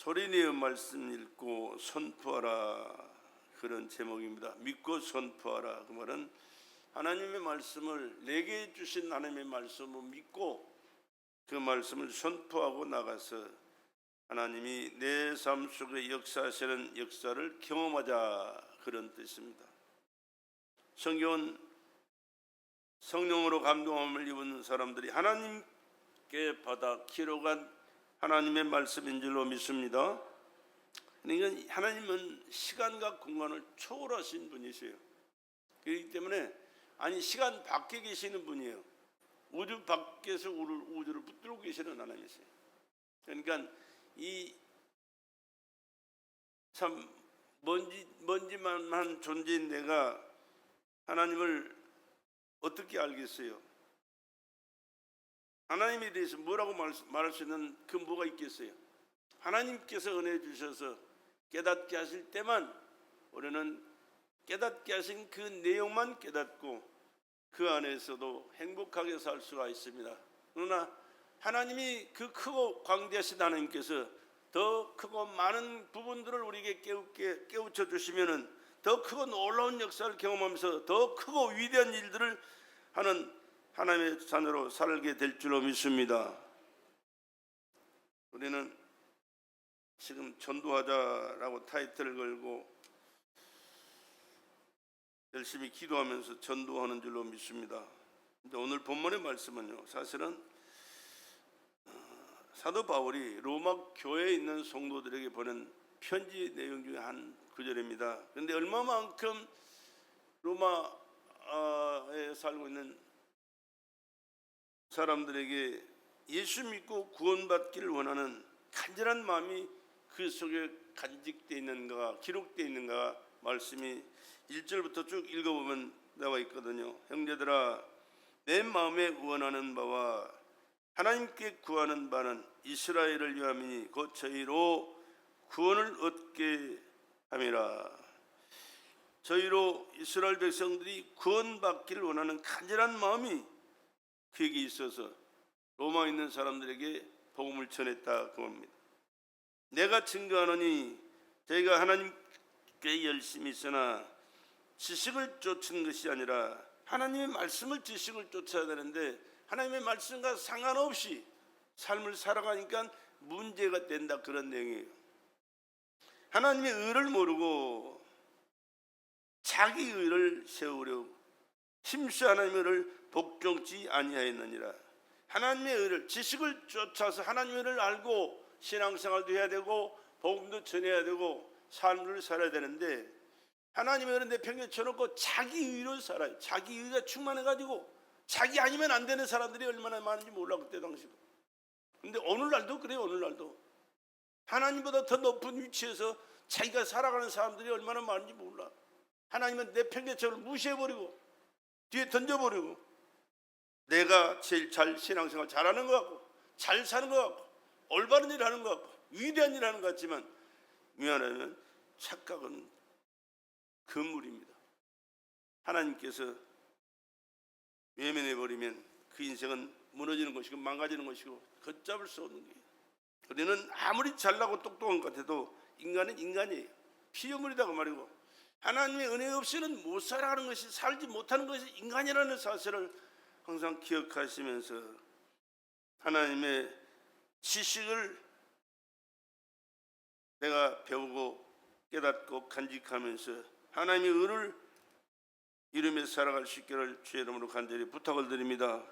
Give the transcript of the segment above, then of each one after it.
소리내어 말씀 읽고 선포하라, 그런 제목입니다. 믿고 선포하라. 그 말은 하나님의 말씀을, 내게 주신 하나님의 말씀을 믿고 그 말씀을 선포하고 나가서 하나님이 내 삶 속에 역사하시는 역사를 경험하자, 그런 뜻입니다. 성경은 성령으로 감동함을 입은 사람들이 하나님께 받아 기록한 하나님의 말씀인 줄로 믿습니다. 그러니까 하나님은 시간과 공간을 초월하신 분이세요. 그렇기 때문에 시간 밖에 계시는 분이에요. 우주 밖에서 우주를 붙들고 계시는 하나님이세요. 그러니까 이 참 먼지만한 존재인 내가 하나님을 어떻게 알겠어요? 하나님에 대해서 뭐라고 말할 수 있는 그 뭐가 있겠어요? 하나님께서 은혜 주셔서 깨닫게 하실 때만 우리는 깨닫게 하신 그 내용만 깨닫고 그 안에서도 행복하게 살 수가 있습니다. 그러나 하나님이 그 크고 광대하신 하나님께서 더 크고 많은 부분들을 우리에게 깨우쳐 주시면은 더 크고 놀라운 역사를 경험하면서 더 크고 위대한 일들을 하는 하나님의 자녀로 살게 될 줄로 믿습니다. 우리는 지금 전도하자라고 타이틀을 걸고 열심히 기도하면서 전도하는 줄로 믿습니다. 근데 오늘 본문의 말씀은요, 사실은 사도 바울이 로마 교회에 있는 성도들에게 보낸 편지 내용 중에 한 구절입니다. 그런데 얼마만큼 로마에 살고 있는 사람들에게 예수 믿고 구원받기를 원하는 간절한 마음이 그 속에 간직되어 있는가, 기록되어 있는가, 말씀이 1절부터 쭉 읽어보면 나와 있거든요. 형제들아, 내 마음에 원하는 바와 하나님께 구하는 바는 이스라엘을 위함이니 곧 저희로 구원을 얻게 함이라. 저희로 이스라엘 백성들이 구원받기를 원하는 간절한 마음이 그에게 있어서 로마에 있는 사람들에게 복음을 전했다, 그겁니다. 내가 증거하노니 저희가 하나님께 열심히 있으나 지식을 쫓은 것이 아니라 하나님의 말씀을 지식을 쫓아야 되는데 하나님의 말씀과 상관없이 삶을 살아가니까 문제가 된다, 그런 내용이에요. 하나님의 의를 모르고 자기 의를 세우려고 힘써 하나님의 의를 복종치 아니하였느니라. 하나님의 의를, 지식을 쫓아서 하나님의 의를 알고 신앙생활도 해야 되고 복음도 전해야 되고 삶을 살아야 되는데 하나님의 의를 내팽개 쳐놓고 자기 의로 살아요. 자기 의가 충만해가지고 자기 아니면 안 되는 사람들이 얼마나 많은지 몰라, 그때 당시도. 근데 오늘날도 그래요. 오늘날도 하나님보다 더 높은 위치에서 자기가 살아가는 사람들이 얼마나 많은지 몰라. 하나님은 내팽개쳐를 무시해버리고 뒤에 던져버리고 내가 제일 잘 신앙생활 잘하는 것 같고 잘 사는 것 같고 올바른 일 하는 것 같고 위대한 일 하는 것 같지만 미안하면 착각은 금물입니다. 하나님께서 외면해버리면 그 인생은 무너지는 것이고 망가지는 것이고 걷잡을 수 없는 거예요. 우리는 아무리 잘나고 똑똑한 것 같아도 인간은 인간이에요. 피조물이다고 말이고 하나님의 은혜 없이는 못 살아가는 것이, 살지 못하는 것이 인간이라는 사실을 항상 기억하시면서 하나님의 지식을 내가 배우고 깨닫고 간직하면서 하나님의 의를 이루며 살아갈 수 있기를 주의 이름으로 간절히 부탁을 드립니다.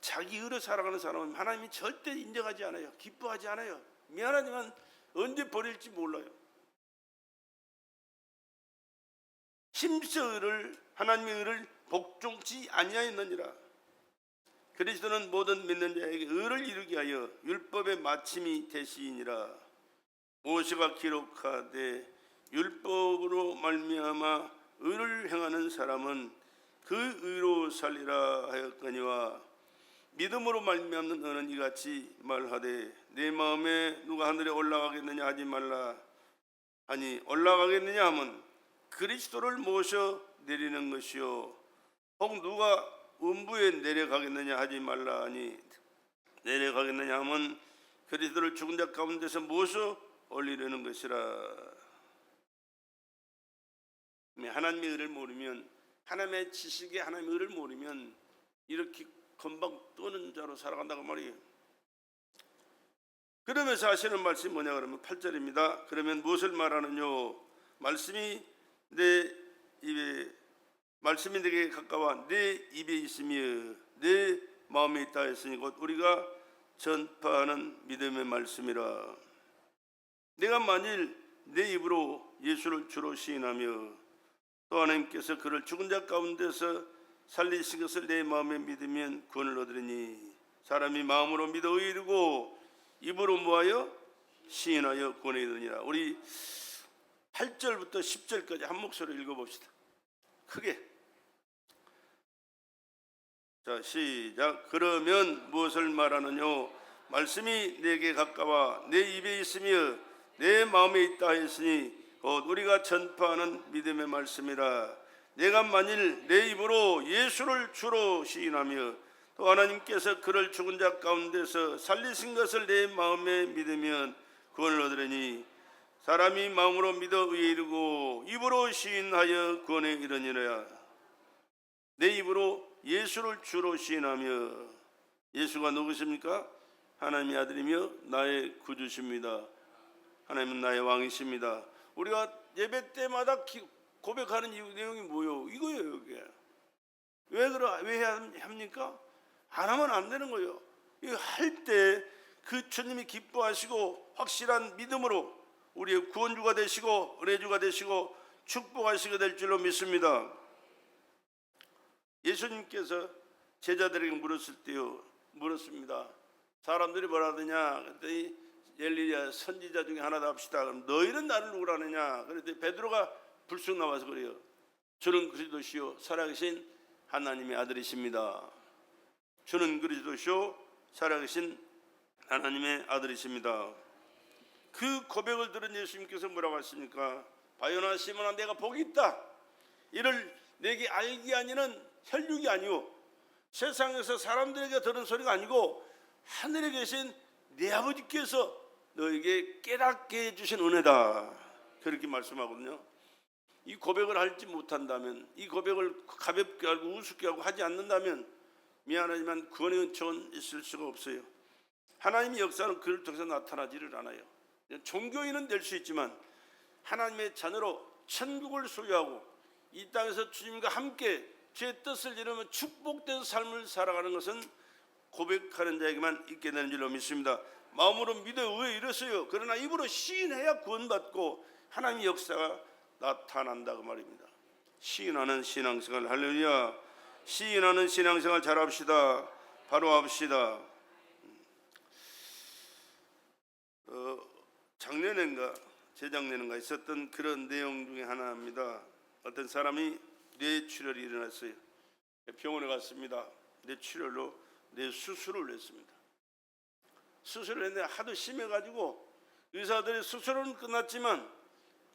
자기 의로 살아가는 사람은 하나님이 절대 인정하지 않아요. 기뻐하지 않아요. 미안하지만 언제 버릴지 몰라요. 힘써 의를, 하나님의 의를 복종치 아니하였느니라. 그리스도는 모든 믿는 자에게 의를 이루게 하여 율법의 마침이 되시니라. 모세가 기록하되 율법으로 말미암아 의를 행하는 사람은 그 의로 살리라 하였거니와 믿음으로 말미암는 너는 이같이 말하되 내 마음에 누가 하늘에 올라가겠느냐 하지 말라 하니 올라가겠느냐 하면 그리스도를 모셔 내리는 것이요 혹 누가 음부에 내려가겠느냐 하지 말라 하니 내려가겠느냐 하면 그리스도를 죽은 자 가운데서 모셔 올리려는 것이라. 하나님의 의를 모르면, 하나님의 지식에 하나님의 의를 모르면 이렇게 금방 떠는 자로 살아간다고 말이에요. 그러면서 하시는 말씀이 뭐냐 그러면 8절입니다. 그러면 무엇을 말하느뇨? 말씀이 내게 가까워 내 입에 있으며 내 마음에 있다 했으니 곧 우리가 전파하는 믿음의 말씀이라. 내가 만일 내 입으로 예수를 주로 시인하며 또 하나님께서 그를 죽은 자 가운데서 살리신 것을 내 마음에 믿으면 구원을 얻으리니 사람이 마음으로 믿어 의에 이르고 입으로 뭐하여 시인하여 구원에 이르니라. 우리 8절부터 10절까지 한 목소리로 읽어봅시다. 크게. 자, 시작. 그러면 무엇을 말하느뇨? 말씀이 내게 가까워 내 입에 있으며 내 마음에 있다 했으니 곧 우리가 전파하는 믿음의 말씀이라. 내가 만일 내 입으로 예수를 주로 시인하며 또 하나님께서 그를 죽은 자 가운데서 살리신 것을 내 마음에 믿으면 구원을 얻으리니 사람이 마음으로 믿어 의에 이르고 입으로 시인하여 구원에 이르니라. 내 입으로 예수를 주로 시인하며, 예수가 누구십니까? 하나님의 아들이며 나의 구주십니다. 하나님은 나의 왕이십니다. 우리가 예배 때마다 고백하는 이 내용이 뭐예요? 이거예요. 이게 왜 해야 합니까? 안 하면 안 되는 거예요. 이거 할 때 그 주님이 기뻐하시고 확실한 믿음으로 우리의 구원주가 되시고 은혜주가 되시고 축복하시게 될 줄로 믿습니다. 예수님께서 제자들에게 물었습니다. 사람들이 뭐라 하느냐? 그랬더니 엘리야 선지자 중에 하나다 합시다. 그럼 너희는 나를 누구라 하느냐? 그랬더니 베드로가 불쑥 나와서 그래요. 주는 그리스도시요 살아계신 하나님의 아들이십니다. 주는 그리스도시요 살아계신 하나님의 아들이십니다. 그 고백을 들은 예수님께서 뭐라고 하십니까? 바요나 시몬아 내가 복이 있다. 이를 내게 알게 하니는 혈육이 아니오 세상에서 사람들에게 들은 소리가 아니고 하늘에 계신 내 아버지께서 너에게 깨닫게 해주신 은혜다. 그렇게 말씀하거든요. 이 고백을 하지 못한다면, 이 고백을 가볍게 하고 우습게 하고 하지 않는다면 미안하지만 구원의 은총은 있을 수가 없어요. 하나님의 역사는 그를 통해서 나타나지를 않아요. 종교인은 될 수 있지만 하나님의 자녀로 천국을 소유하고 이 땅에서 주님과 함께 주의 뜻을 이루며 축복된 삶을 살아가는 것은 고백하는 자에게만 있게 되는 줄로 믿습니다. 마음으로 믿어 의에 이르세요. 그러나 입으로 시인해야 구원받고 하나님의 역사가 나타난다고 말입니다. 시인하는 신앙생활, 할렐루야. 시인하는 신앙생활 잘합시다. 바로 합시다. 작년인가 재작년인가 있었던 그런 내용 중에 하나입니다. 어떤 사람이 뇌출혈이 일어났어요. 병원에 갔습니다. 뇌출혈로 뇌수술을 했습니다. 수술을 했는데 하도 심해가지고 의사들이 수술은 끝났지만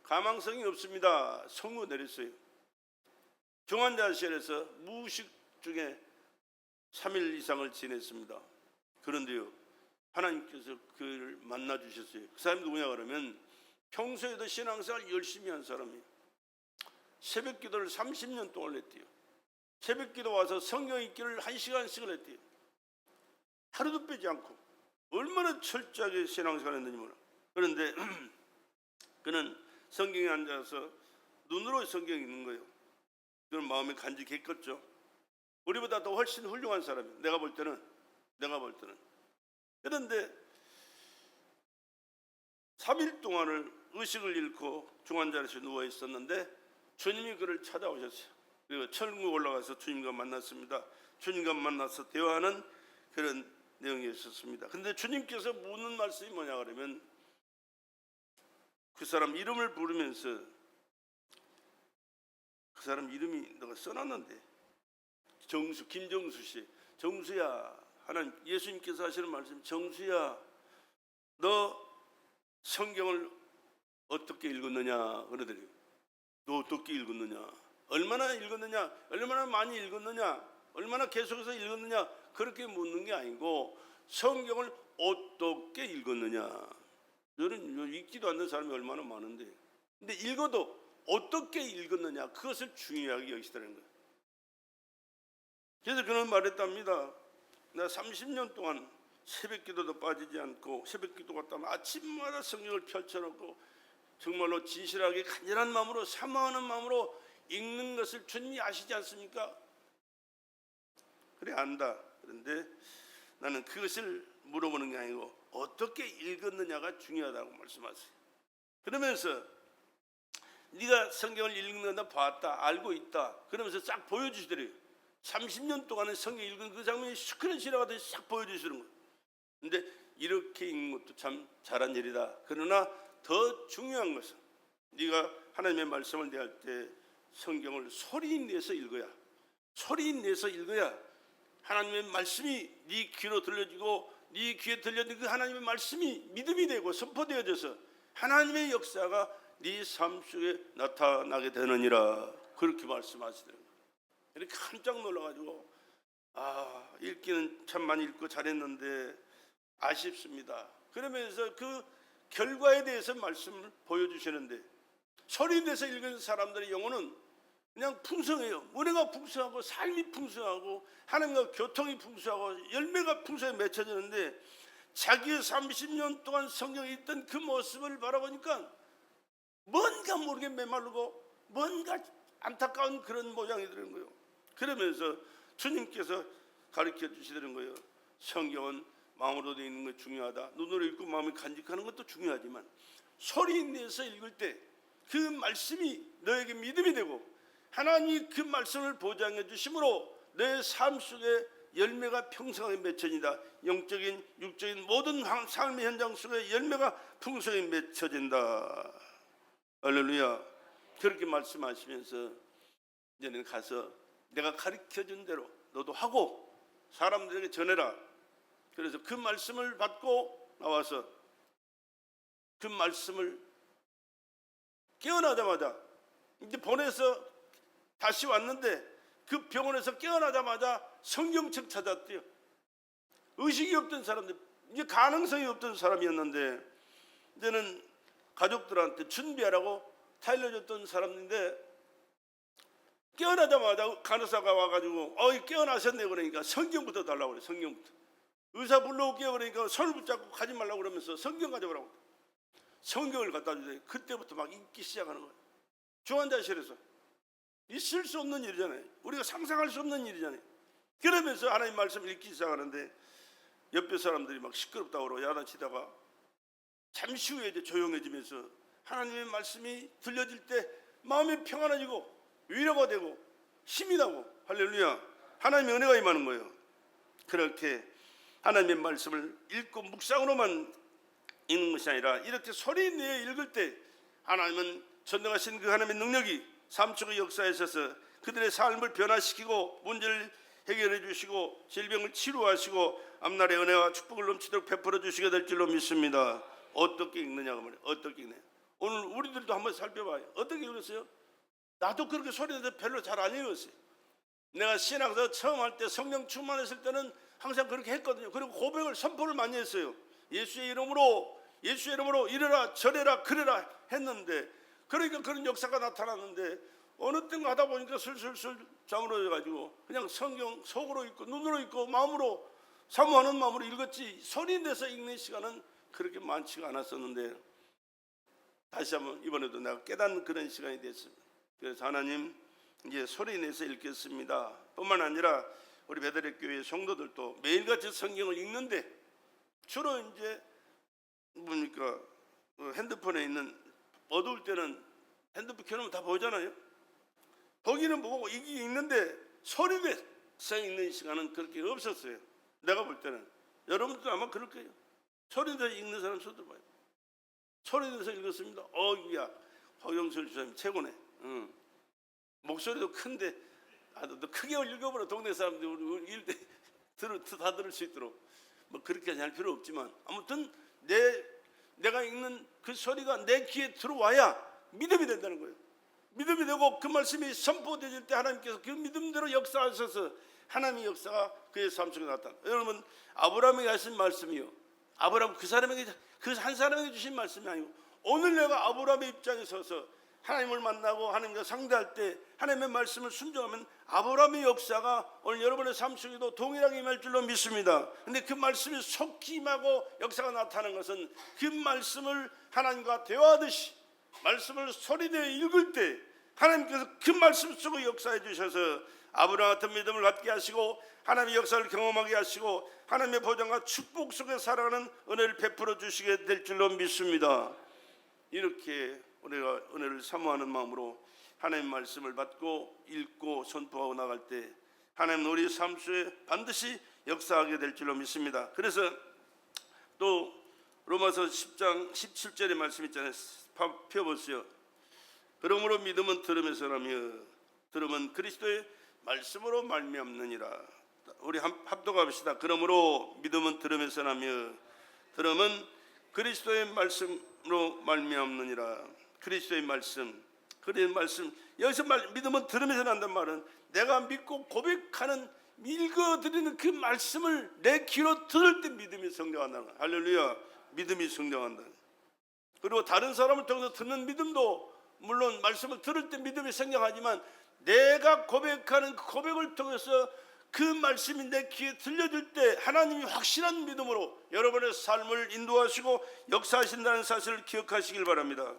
가망성이 없습니다. 선고 내렸어요. 중환자실에서 무의식 중에 3일 이상을 지냈습니다. 그런데요, 하나님께서 그를 만나주셨어요. 그 사람이 누구냐 그러면 평소에도 신앙생활 열심히 한 사람이에요. 새벽 기도를 30년 동안 했대요. 새벽 기도 와서 성경 읽기를 1시간씩을 했대요. 하루도 빼지 않고. 얼마나 철저하게 신앙생활 했는지 몰라. 그런데 그는 성경에 앉아서 눈으로 성경 읽는 거예요. 그런 마음이 간직했겠죠. 우리보다 더 훨씬 훌륭한 사람이에요. 내가 볼 때는. 그런데 3일 동안을 의식을 잃고 중환자실에 누워 있었는데 주님이 그를 찾아오셨어요. 그리고 천국 올라가서 주님과 만났습니다. 주님과 만나서 대화하는 그런 내용이 있었습니다. 근데 주님께서 묻는 말씀이 뭐냐 그러면 그 사람 이름을 부르면서 그 사람 이름이 너가 써놨는데 김정수 씨, 정수야, 하나님 예수님께서 하시는 말씀, 정수야 너 성경을 어떻게 읽었느냐 그러더래요. 너 어떻게 읽었느냐, 얼마나 읽었느냐, 얼마나 많이 읽었느냐, 얼마나 계속해서 읽었느냐, 그렇게 묻는 게 아니고 성경을 어떻게 읽었느냐. 저는 읽지도 않는 사람이 얼마나 많은데, 근데 읽어도 어떻게 읽었느냐, 그것을 중요하게 여기시다는 거예요. 그래서 그는 말했답니다. 나 30년 동안 새벽 기도도 빠지지 않고, 새벽 기도가 따면 아침마다 성경을 펼쳐놓고 정말로 진실하게 간절한 마음으로, 사모하는 마음으로 읽는 것을 주님이 아시지 않습니까? 그래, 안다. 그런데 나는 그것을 물어보는 게 아니고 어떻게 읽었느냐가 중요하다고 말씀하세요. 그러면서 네가 성경을 읽는다, 봤다, 알고 있다, 그러면서 싹 보여주시더래요. 30년 동안은 성경 읽은 그 장면이 시크릿 지나가듯이 싹 보여주시는 거예요. 근데 이렇게 읽는 것도 참 잘한 일이다. 그러나 더 중요한 것은 네가 하나님의 말씀을 대할 때 성경을 소리 내서 읽어야, 소리 내서 읽어야 하나님의 말씀이 네 귀로 들려지고, 네 귀에 들려진 그 하나님의 말씀이 믿음이 되고 선포되어져서 하나님의 역사가 네 삶 속에 나타나게 되느니라. 그렇게 말씀하시더라고요. 이렇게 깜짝 놀라가지고, 읽기는 참 많이 읽고 잘했는데 아쉽습니다. 그러면서 그 결과에 대해서 말씀을 보여주시는데, 소리 내서 읽은 사람들의 영혼은 그냥 풍성해요. 은혜가 풍성하고 삶이 풍성하고 하나님과 교통이 풍성하고 열매가 풍성하게 맺혀지는데, 자기의 30년 동안 성경에 있던 그 모습을 바라보니까 뭔가 모르게 메마르고 뭔가 안타까운 그런 모양이 되는 거예요. 그러면서 주님께서 가르쳐 주시는 거예요. 성경은 마음으로 되어 있는 것 중요하다. 눈으로 읽고 마음이 간직하는 것도 중요하지만 소리 내서 읽을 때 그 말씀이 너에게 믿음이 되고 하나님이 그 말씀을 보장해 주심으로 내 삶 속에 열매가 평생하게 맺혀진다. 영적인 육적인 모든 삶의 현장 속에 열매가 풍성하게 맺혀진다. 할렐루야. 그렇게 말씀하시면서 이제는 가서 내가 가르쳐준 대로 너도 하고 사람들에게 전해라. 그래서 그 말씀을 받고 나와서 그 말씀을 깨어나자마자 이제 보내서 다시 왔는데, 그 병원에서 깨어나자마자 성경책 찾았대요. 의식이 없던 사람들, 이제 가능성이 없던 사람이었는데 이제는 가족들한테 준비하라고 타일러줬던 사람인데, 깨어나자마자 간호사가 와가지고 깨어나셨네 그러니까 성경부터 달라고 그래. 성경부터. 의사 불러올게요 그러니까 손을 붙잡고 가지 말라고 그러면서 성경 가져오라고. 성경을 갖다 주더니 그때부터 막 읽기 시작하는 거예요. 중환자실에서. 있을 수 없는 일이잖아요. 우리가 상상할 수 없는 일이잖아요. 그러면서 하나님 말씀을 읽기 시작하는데 옆에 사람들이 막 시끄럽다고 그러고 야단치다가 잠시 후에 이제 조용해지면서 하나님의 말씀이 들려질 때 마음이 평안해지고 위로가 되고 힘이 나고, 할렐루야, 하나님의 은혜가 임하는 거예요. 그렇게 하나님의 말씀을 읽고 묵상으로만 읽는 것이 아니라 이렇게 소리 내어 읽을 때 하나님은 전능하신 그 하나님의 능력이 삶 속의 역사에 있어서 그들의 삶을 변화시키고 문제를 해결해 주시고 질병을 치료하시고 앞날의 은혜와 축복을 넘치도록 베풀어 주시게 될 줄로 믿습니다. 어떻게 읽느냐고 말이에요. 어떻게 읽느냐. 오늘 우리들도 한번 살펴봐요. 어떻게 읽었어요? 나도 그렇게 소리내서 별로 잘 안 읽었어요. 내가 신학서 처음 할 때 성령 충만했을 때는 항상 그렇게 했거든요. 그리고 고백을 선포를 많이 했어요. 예수의 이름으로 이래라 저래라 그래라 했는데, 그러니까 그런 역사가 나타났는데 어느 땐가 하다 보니까 슬슬 잠으로져가지고 그냥 성경 속으로 읽고 눈으로 읽고 마음으로 사모하는 마음으로 읽었지 소리 내서 읽는 시간은 그렇게 많지가 않았었는데, 다시 한번 이번에도 내가 깨닫는 그런 시간이 됐습니다. 그래서 하나님 이제 소리 내서 읽겠습니다 뿐만 아니라 우리 베드레 교회 성도들도 매일같이 성경을 읽는데, 주로 이제 뭡니까 핸드폰에 있는, 어두울 때는 핸드폰 켜놓으면 다 보잖아요. 보기는 보고 이게 읽는데 소리 내서 읽는 시간은 그렇게 없었어요. 내가 볼 때는. 여러분들도 아마 그럴 거예요. 소리 내서 읽는 사람 손들 봐요. 소리 내서 읽었습니다. 야 허경철 주사님 최고네. 목소리도 큰데 너 크게 읽어보라. 동네 사람들 우리 읽을 때 다 들을 수 있도록. 뭐 그렇게 할 필요 없지만 아무튼 내가 읽는 그 소리가 내 귀에 들어와야 믿음이 된다는 거예요. 믿음이 되고 그 말씀이 선포되질 때 하나님께서 그 믿음대로 역사하셔서 하나님의 역사가 그의 삶 속에 나타나. 여러분 아브라함에게 하신 말씀이요, 아브라함 그 한 사람에게 주신 말씀이 아니고 오늘 내가 아브라함의 입장에 서서 하나님을 만나고 하나님과 상대할 때 하나님의 말씀을 순종하면 아브라함의 역사가 오늘 여러분의 삶 속에도 동일하게 임할 줄로 믿습니다. 그런데 그 말씀이 속히 임하고 역사가 나타나는 것은 그 말씀을 하나님과 대화하듯이 말씀을 소리내어 읽을 때 하나님께서 그 말씀 속에 역사해 주셔서 아브라함 같은 믿음을 갖게 하시고 하나님의 역사를 경험하게 하시고 하나님의 보장과 축복 속에 살아가는 은혜를 베풀어 주시게 될 줄로 믿습니다. 이렇게 우리가 은혜를 사모하는 마음으로 하나님의 말씀을 받고 읽고 선포하고 나갈 때 하나님은 우리 삶 속에 반드시 역사하게 될 줄로 믿습니다. 그래서 또 로마서 10장 17절의 말씀 있잖아요. 펴보세요. 그러므로 믿음은 들음에서 나며 들음은 그리스도의 말씀으로 말미암느니라. 우리 합독합시다. 그러므로 믿음은 들음에서 나며 들음은 그리스도의 말씀으로 말미암느니라. 그리스도의 말씀, 그리스도의 말씀. 여기서 믿음은 들음에서 난다는 말은 내가 믿고 고백하는 읽어드리는 그 말씀을 내 귀로 들을 때 믿음이 성장한다는 거야. 할렐루야. 믿음이 성장한다. 그리고 다른 사람을 통해서 듣는 믿음도 물론 말씀을 들을 때 믿음이 성장하지만 내가 고백하는 그 고백을 통해서 그 말씀이 내 귀에 들려줄 때 하나님이 확실한 믿음으로 여러분의 삶을 인도하시고 역사하신다는 사실을 기억하시길 바랍니다.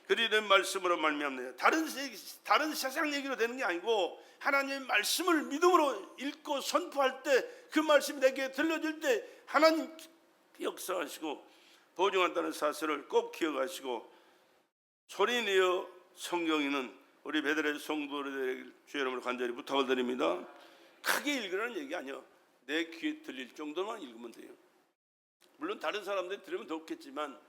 그리는 말씀으로 말미암네요. 다른 세상 얘기로 되는 게 아니고 하나님의 말씀을 믿음으로 읽고 선포할 때 그 말씀이 내 귀에 들려줄 때 하나님 역사하시고 보증한다는 사실을 꼭 기억하시고 소리내어 성경에는 우리 베드레 성도들 주의 이름으로 간절히 부탁을 드립니다. 크게 읽으라는 얘기 아니에요. 내 귀에 들릴 정도만 읽으면 돼요. 물론 다른 사람들이 들으면 좋겠지만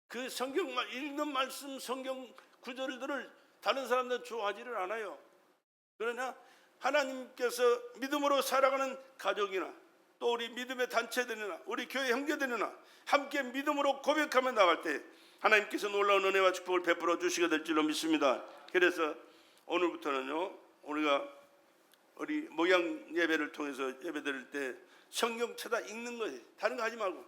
그 성경 읽는 말씀 성경 구절들을 다른 사람들은 좋아하지를 않아요. 그러나 하나님께서 믿음으로 살아가는 가족이나 또 우리 믿음의 단체들이나 우리 교회 형제들이나 함께 믿음으로 고백하며 나갈 때 하나님께서 놀라운 은혜와 축복을 베풀어 주시게 될 줄로 믿습니다. 그래서 오늘부터는요 우리 목양 예배를 통해서 예배 드릴 때 성경 찾아 읽는 거예요. 다른 거 하지 말고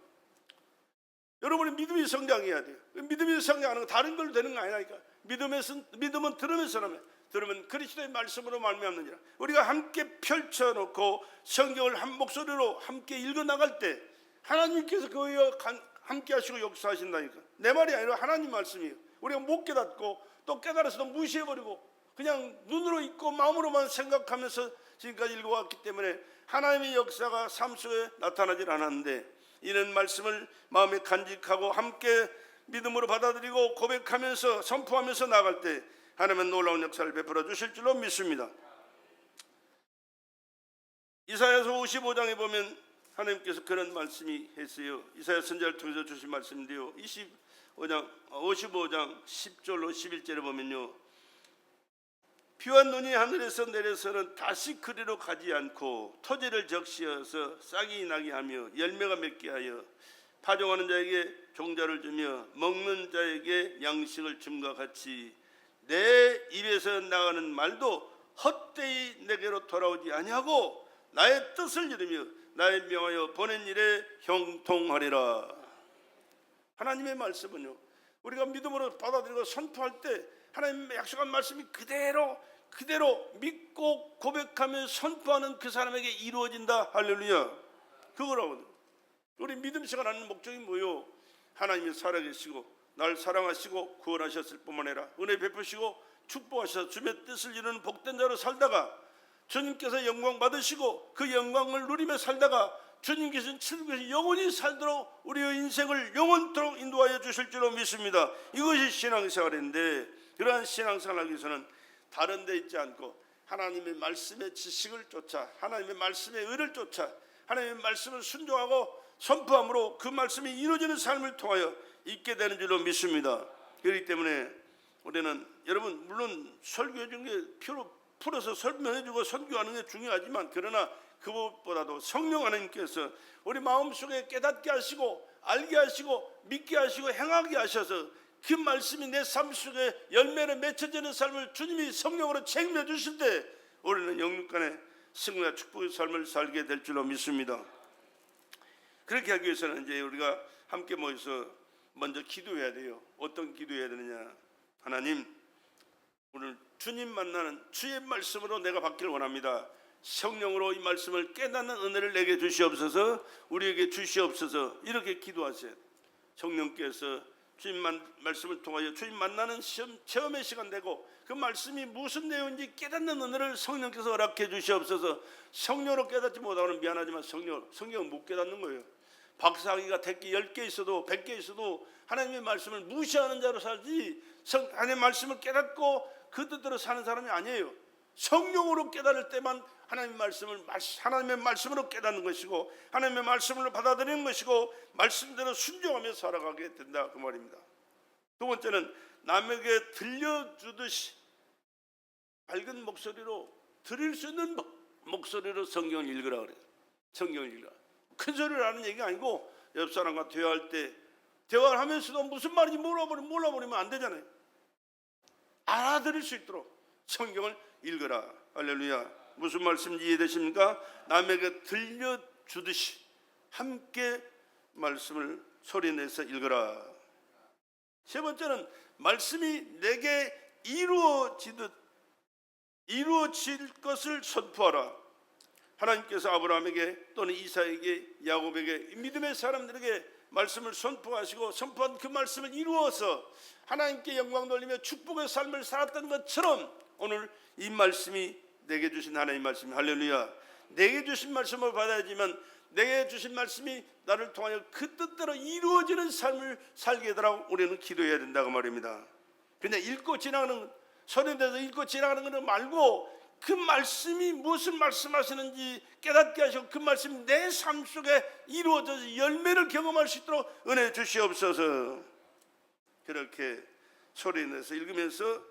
여러분의 믿음이 성장해야 돼요. 믿음이 성장하는 거 다른 걸로 되는 거 아니라니까. 믿음은 들으면서 나면 들으면 그리스도의 말씀으로 말미암느니라. 우리가 함께 펼쳐놓고 성경을 한 목소리로 함께 읽어나갈 때 하나님께서 그와 함께 하시고 역사하신다니까. 내 말이 아니라 하나님 말씀이에요. 우리가 못 깨닫고 또 깨달아서도 무시해버리고 그냥 눈으로 읽고 마음으로만 생각하면서 지금까지 읽어왔기 때문에 하나님의 역사가 삶 속에 나타나질 않았는데 이런 말씀을 마음에 간직하고 함께 믿음으로 받아들이고 고백하면서 선포하면서 나갈 때 하나님은 놀라운 역사를 베풀어 주실 줄로 믿습니다. 이사야서 55장에 보면 하나님께서 그런 말씀이 했어요. 이사야 선지자를 통해서 주신 말씀인데요. 55장 10절로 11절에 보면요. 비와 눈이 하늘에서 내려서는 다시 그리로 가지 않고 토지를 적시어서 싹이 나게 하며 열매가 맺게 하여 파종하는 자에게 종자를 주며 먹는 자에게 양식을 줌과 같이 내 입에서 나가는 말도 헛되이 내게로 돌아오지 아니하고 나의 뜻을 이루며 나의 명하여 보낸 일에 형통하리라. 하나님의 말씀은요 우리가 믿음으로 받아들이고 선포할 때 하나님의 약속한 말씀이 그대로 믿고 고백하며 선포하는 그 사람에게 이루어진다. 할렐루야. 그거라고. 우리 믿음 생활 하는 목적이 뭐요? 하나님이 살아계시고 날 사랑하시고 구원하셨을 뿐만 아니라 은혜 베푸시고 축복하셔서 주의 뜻을 이루는 복된 자로 살다가 주님께서 영광 받으시고 그 영광을 누리며 살다가 주님께서는 천국에서 영원히 살도록 우리의 인생을 영원토록 인도하여 주실 줄로 믿습니다. 이것이 신앙생활인데 그러한 신앙생활하기 위해서는 다른 데 있지 않고 하나님의 말씀의 지식을 쫓아 하나님의 말씀의 의를 쫓아 하나님의 말씀을 순종하고 선포함으로 그 말씀이 이루어지는 삶을 통하여 있게 되는 줄로 믿습니다. 그렇기 때문에 우리는 여러분 물론 설교해 준 게 풀어서 설명해 주고 선교하는 게 중요하지만 그러나 그것보다도 성령 하나님께서 우리 마음속에 깨닫게 하시고 알게 하시고 믿게 하시고 행하게 하셔서 그 말씀이 내 삶 속에 열매를 맺혀지는 삶을 주님이 성령으로 책임져 주실 때 우리는 영육간의 승리와 축복의 삶을 살게 될 줄로 믿습니다. 그렇게 하기 위해서는 이제 우리가 함께 모여서 먼저 기도해야 돼요. 어떤 기도해야 되느냐? 하나님, 오늘 주님 만나는 주의 말씀으로 내가 받기를 원합니다. 성령으로 이 말씀을 깨닫는 은혜를 내게 주시옵소서, 우리에게 주시옵소서. 이렇게 기도하세요. 성령께서 주님 말씀을 통하여 주님 만나는 체험의 시간 되고, 그 말씀이 무슨 내용인지 깨닫는 은혜를 성령께서 허락해 주시옵소서. 성령으로 깨닫지 못하고는 미안하지만 성령은 못 깨닫는 거예요. 박사학위가 10개 있어도 100개 있어도 하나님의 말씀을 무시하는 자로 살지, 하나님의 말씀을 깨닫고 그 뜻대로 사는 사람이 아니에요. 성령으로 깨달을 때만 하나님의 말씀으로 깨닫는 것이고, 하나님의 말씀으로 받아들이는 것이고, 말씀대로 순종하며 살아가게 된다, 그 말입니다. 두 번째는 남에게 들려주듯이 밝은 목소리로, 들을 수 있는 목소리로 성경을 읽으라 그래요. 성경을 읽으라. 큰 소리를 하는 얘기가 아니고, 옆 사람과 대화할 때 대화를 하면서도 무슨 말인지 몰라버리면 안 되잖아요. 알아들을 수 있도록 성경을 읽으라. 할렐루야. 무슨 말씀인지 이해되십니까? 남에게 들려주듯이 함께 말씀을 소리내서 읽으라. 세 번째는 말씀이 내게 이루어질 것을 선포하라. 하나님께서 아브라함에게 또는 이삭에게, 야곱에게, 믿음의 사람들에게 말씀을 선포하시고 선포한 그 말씀을 이루어서 하나님께 영광 돌리며 축복의 삶을 살았던 것처럼, 오늘 이 말씀이 내게 주신 하나님의 말씀, 할렐루야, 내게 주신 말씀을 받아야지만 내게 주신 말씀이 나를 통하여 그 뜻대로 이루어지는 삶을 살게 해달라고 우리는 기도해야 된다고 말입니다. 그냥 읽고 지나가는, 소리내서 읽고 지나가는 것 말고, 그 말씀이 무슨 말씀하시는지 깨닫게 하시고 그 말씀이 내 삶 속에 이루어져서 열매를 경험할 수 있도록 은혜 주시옵소서. 그렇게 소리내서 읽으면서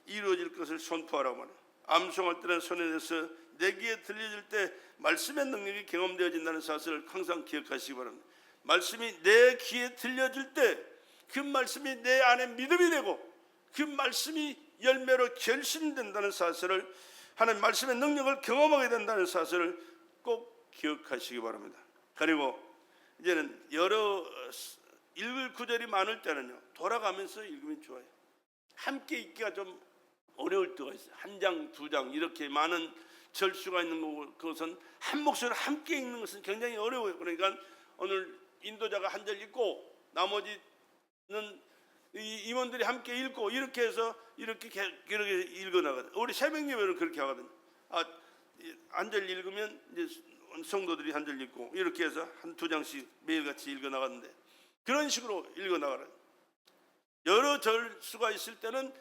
이루어질 것을 선포하라고 말해요. 암송할 때는 소리내서 내 귀에 들려질 때 말씀의 능력이 경험되어진다는 사실을 항상 기억하시기 바랍니다. 말씀이 내 귀에 들려질 때 그 말씀이 내 안에 믿음이 되고, 그 말씀이 열매로 결신된다는 사실을, 하나님 말씀의 능력을 경험하게 된다는 사실을 꼭 기억하시기 바랍니다. 그리고 이제는 여러 읽을 구절이 많을 때는요, 돌아가면서 읽으면 좋아요. 함께 읽기가 좀 어려울 때가 있어요. 한 장, 두 장 이렇게 많은 절수가 있는 거고, 그것은 한 목소리로 함께 읽는 것은 굉장히 어려워요. 그러니까 오늘 인도자가 한 절 읽고 나머지는 임원들이 함께 읽고, 이렇게 해서 이렇게 읽어나가거든요. 우리 새벽예배는 그렇게 하거든요. 한 절 읽으면 이제 성도들이 한 절 읽고, 이렇게 해서 한 두 장씩 매일같이 읽어나가는데, 그런 식으로 읽어나가라. 여러 절수가 있을 때는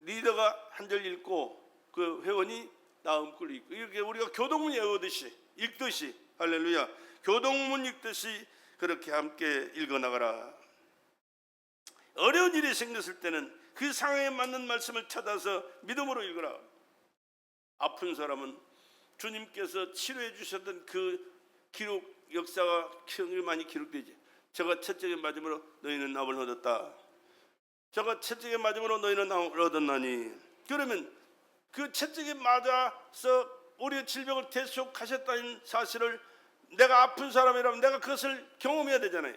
리더가 한 절 읽고 그 회원이 다음 걸 읽고, 이렇게 우리가 교동문 읽듯이 할렐루야, 교동문 읽듯이 그렇게 함께 읽어나가라. 어려운 일이 생겼을 때는 그 상황에 맞는 말씀을 찾아서 믿음으로 읽으라. 아픈 사람은 주님께서 치료해 주셨던 그 기록, 역사가 많이 기록되지. 저가 채찍에 맞음으로 너희는 나을 얻었다. 저가 채찍에 맞음으로 너희는 나을 얻었나니. 그러면 그 채찍에 맞아서 우리의 질병을 대속하셨다는 사실을, 내가 아픈 사람이라면 내가 그것을 경험해야 되잖아요.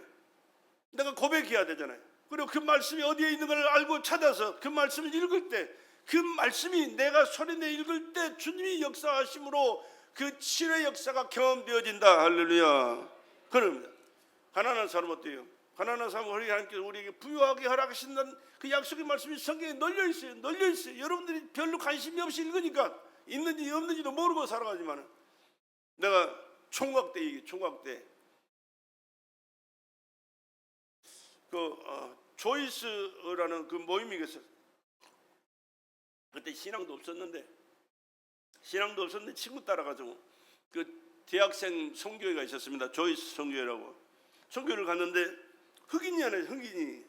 내가 고백해야 되잖아요. 그리고 그 말씀이 어디에 있는 걸 알고 찾아서 그 말씀을 읽을 때, 그 말씀이 내가 소리내 읽을 때 주님이 역사하심으로 그 치료의 역사가 경험되어진다. 할렐루야. 그럽니다. 가난한 사람 어때요? 가난한 사람은 하나님께서 우리에게 부유하게 허락하신다는 그 약속의 말씀이 성경에 널려있어요. 여러분들이 별로 관심이 없이 읽으니까 있는지 없는지도 모르고 살아가지만, 내가 총각 때 조이스라는 그 모임이 있었어요. 그때 신앙도 없었는데 친구 따라가지고 그 대학생 선교회가 있었습니다. 조이스 선교회라고. 선교회를 갔는데 흑인이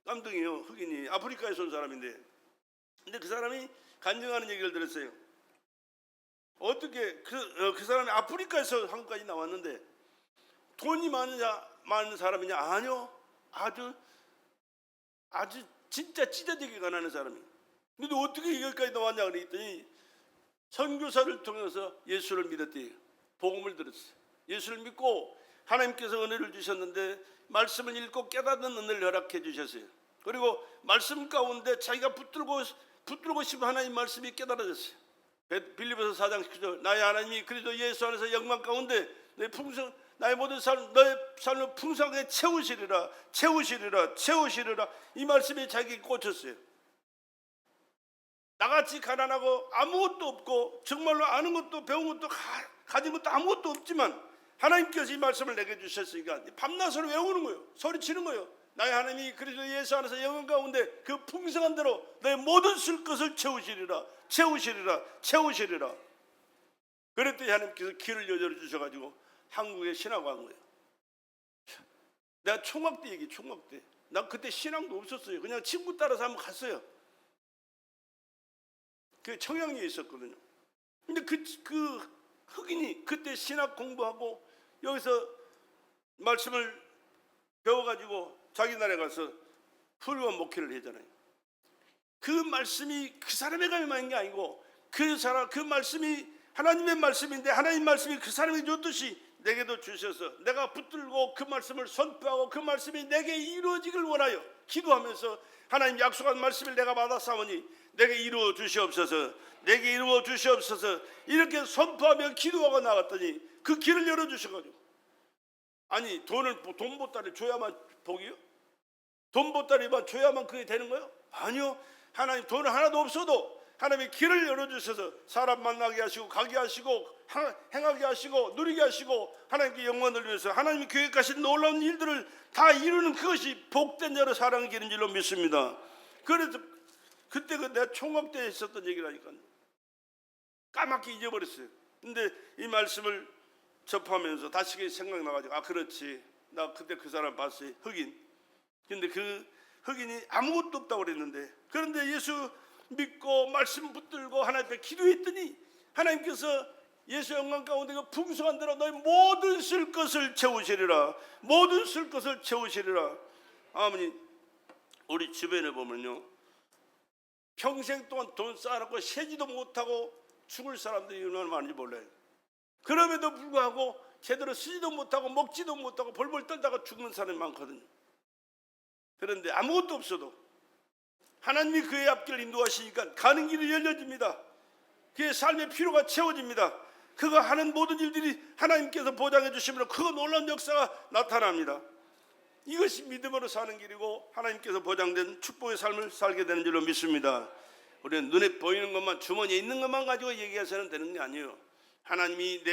깜둥이요. 흑인이 아프리카에서 온 사람인데, 근데 그 사람이 간증하는 얘기를 들었어요. 어떻게 그 사람이 아프리카에서 한국까지 나왔는데 돈이 많은 사람이냐? 아니요. 아주 진짜 찢어지게 가난한 사람이. 근데 어떻게 여기까지 나왔냐 그랬더니 선교사를 통해서 예수를 믿었대요. 복음을 들었어요. 예수를 믿고 하나님께서 은혜를 주셨는데 말씀을 읽고 깨닫는 은혜를 허락해 주셨어요. 그리고 말씀 가운데 자기가 붙들고 싶은 하나님 말씀이 깨달아졌어요. 빌립보서 4장 10절 나의 하나님이 그리스도 예수 안에서 영광 가운데 나의 모든 너의 삶을 풍성하게 채우시리라. 이 말씀이 자기에게 꽂혔어요. 나같이 가난하고 아무것도 없고 정말로 아는 것도 배운 것도 가진 것도 아무것도 없지만 하나님께서 이 말씀을 내게 주셨으니까 밤낮으로 외우는 거예요. 소리치는 거예요. 나의 하나님이 그리스도 예수 안에서 영광 가운데 그 풍성한 대로 내 모든 쓸 것을 채우시리라. 그랬더니 하나님께서 길을 여절해 주셔가지고 한국에 신학 간 거예요. 내가 총각 때 난 그때 신앙도 없었어요. 그냥 친구 따라서 한번 갔어요. 그 청양리에 있었거든요. 근데 그 흑인이 그때 신학 공부하고 여기서 말씀을 배워가지고 자기 나라에 가서 훌륭한 목회를 하잖아요. 그 말씀이 그 사람의 감이 게 아니고 그 말씀이 하나님의 말씀인데 하나님 말씀이 그 사람에게 줬듯이 내게도 주셔서 내가 붙들고 그 말씀을 선포하고 그 말씀이 내게 이루어지길 원하여 기도하면서 하나님 약속한 말씀을 내가 받았사오니 내게 이루어 주시옵소서 이렇게 선포하며 기도하고 나갔더니 그 길을 열어주셔가지고 아니 돈 보따리 줘야만 복이요? 돈 보따리만 줘야만 그게 되는 거예요? 아니요. 하나님 돈 하나도 없어도 하나님의 길을 열어주셔서 사람 만나게 하시고 가게 하시고 행하게 하시고 누리게 하시고 하나님께 영광을 위해서 하나님이 계획하신 놀라운 일들을 다 이루는 그것이 복된 자로 사랑의 길인 줄로 믿습니다. 그래서 그때 내 총각 때 있었던 얘기라니까요. 까맣게 잊어버렸어요. 근데 이 말씀을 접하면서 다시 생각나가지고 그렇지 나 그때 그 사람 봤어요. 흑인. 근데 그 흑인이 아무것도 없다고 그랬는데 그런데 예수 믿고 말씀 붙들고 하나님 앞에 기도했더니 하나님께서 예수 영광 가운데 그 풍성한 대로 너희 모든 쓸 것을 채우시리라. 아버님 우리 주변에 보면요 평생 동안 돈 쌓아놓고 세지도 못하고 죽을 사람들이 얼마나 많은지 몰라요. 그럼에도 불구하고 제대로 쓰지도 못하고 먹지도 못하고 벌벌 떨다가 죽는 사람이 많거든요. 그런데 아무것도 없어도 하나님이 그의 앞길을 인도하시니까 가는 길이 열려집니다. 그의 삶의 필요가 채워집니다. 그가 하는 모든 일들이 하나님께서 보장해 주시면 그 놀라운 역사가 나타납니다. 이것이 믿음으로 사는 길이고 하나님께서 보장된 축복의 삶을 살게 되는 줄로 믿습니다. 우리는 눈에 보이는 것만 주머니에 있는 것만 가지고 얘기해서는 되는 게 아니에요. 하나님이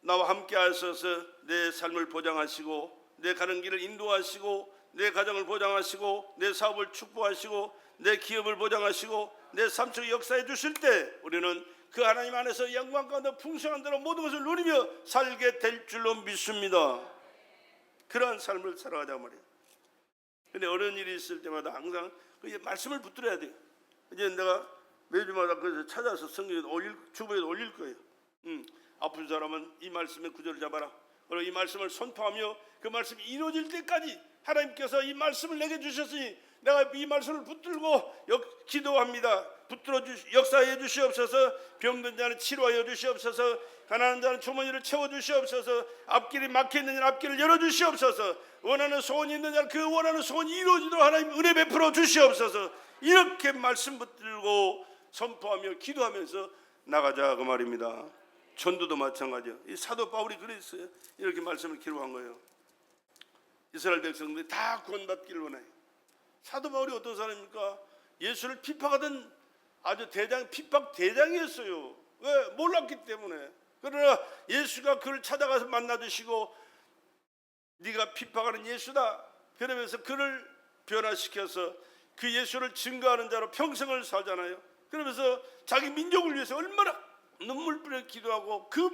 나와 함께 하셔서 내 삶을 보장하시고 내 가는 길을 인도하시고 내 가정을 보장하시고 내 사업을 축복하시고 내 기업을 보장하시고 내 삶 속에 역사해 주실 때 우리는 그 하나님 안에서 영광 가운데 풍성한 대로 모든 것을 누리며 살게 될 줄로 믿습니다. 그러한 삶을 살아가자 말이에요. 근데 어려운 일이 있을 때마다 항상 그 말씀을 붙들어야 돼요. 이제 내가 매주마다 그래서 찾아서 성경에 주보에 올릴 거예요. 아픈 사람은 이 말씀의 구절을 잡아라. 그리고 이 말씀을 선포하며 그 말씀이 이루어질 때까지 하나님께서 이 말씀을 내게 주셨으니 내가 이 말씀을 붙들고 기도합니다. 역사해 주시옵소서. 병든 자는 치료하여 주시옵소서. 가난한 자는 주머니를 채워 주시옵소서. 앞길이 막혀 있는 자는 앞길을 열어 주시옵소서. 원하는 소원이 있는 자는 그 원하는 소원이 이루어지도록 하나님 은혜 베풀어 주시옵소서. 이렇게 말씀 붙들고 선포하며 기도하면서 나가자 그 말입니다. 전도도 마찬가지예요. 이 사도 바울이 그랬어요. 이렇게 말씀을 기록한 거예요. 이스라엘 백성들이 다 구원받기를 원해요. 사도 바울이 어떤 사람입니까? 예수를 핍박하던 아주 핍박 대장이었어요. 왜? 몰랐기 때문에. 그러나 예수가 그를 찾아가서 만나주시고 네가 핍박하는 예수다 그러면서 그를 변화시켜서 그 예수를 증거하는 자로 평생을 살잖아요. 그러면서 자기 민족을 위해서 얼마나 눈물 뿌려 기도하고 그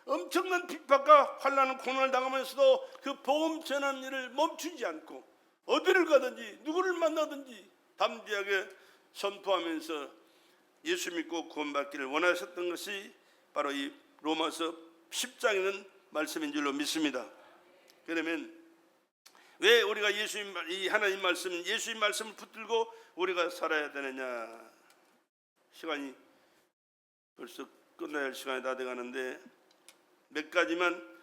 엄청난 핍박과 환난을 고난을 당하면서도 그 복음 전하는 일을 멈추지 않고 어디를 가든지 누구를 만나든지 담대하게 선포하면서 예수 믿고 구원받기를 원하셨던 것이 바로 이 로마서 10장에 있는 말씀인 줄로 믿습니다. 그러면 왜 우리가 이 하나님 말씀, 예수의 말씀을 붙들고 우리가 살아야 되느냐? 시간이 벌써 끝나야 할 시간이 다 돼가는데 몇 가지만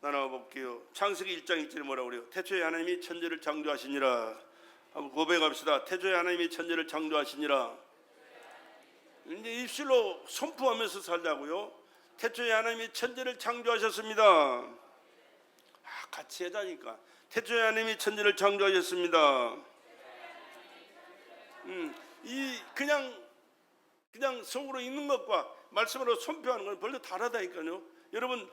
나눠 볼게요. 창세기 1장 1절에 뭐라고 그래요? 태초에 하나님이 천지를 창조하시니라. 한번 고백합시다. 태초에 하나님이 천지를 창조하시니라. 이제 입술로 선포하면서 살자고요. 태초에 하나님이 천지를 창조하셨습니다. 같이 하자니까. 태초에 하나님이 천지를 창조하셨습니다. 이 그냥 속으로 있는 것과 말씀으로 선포하는 건 별로 다르다니까요. 여러분,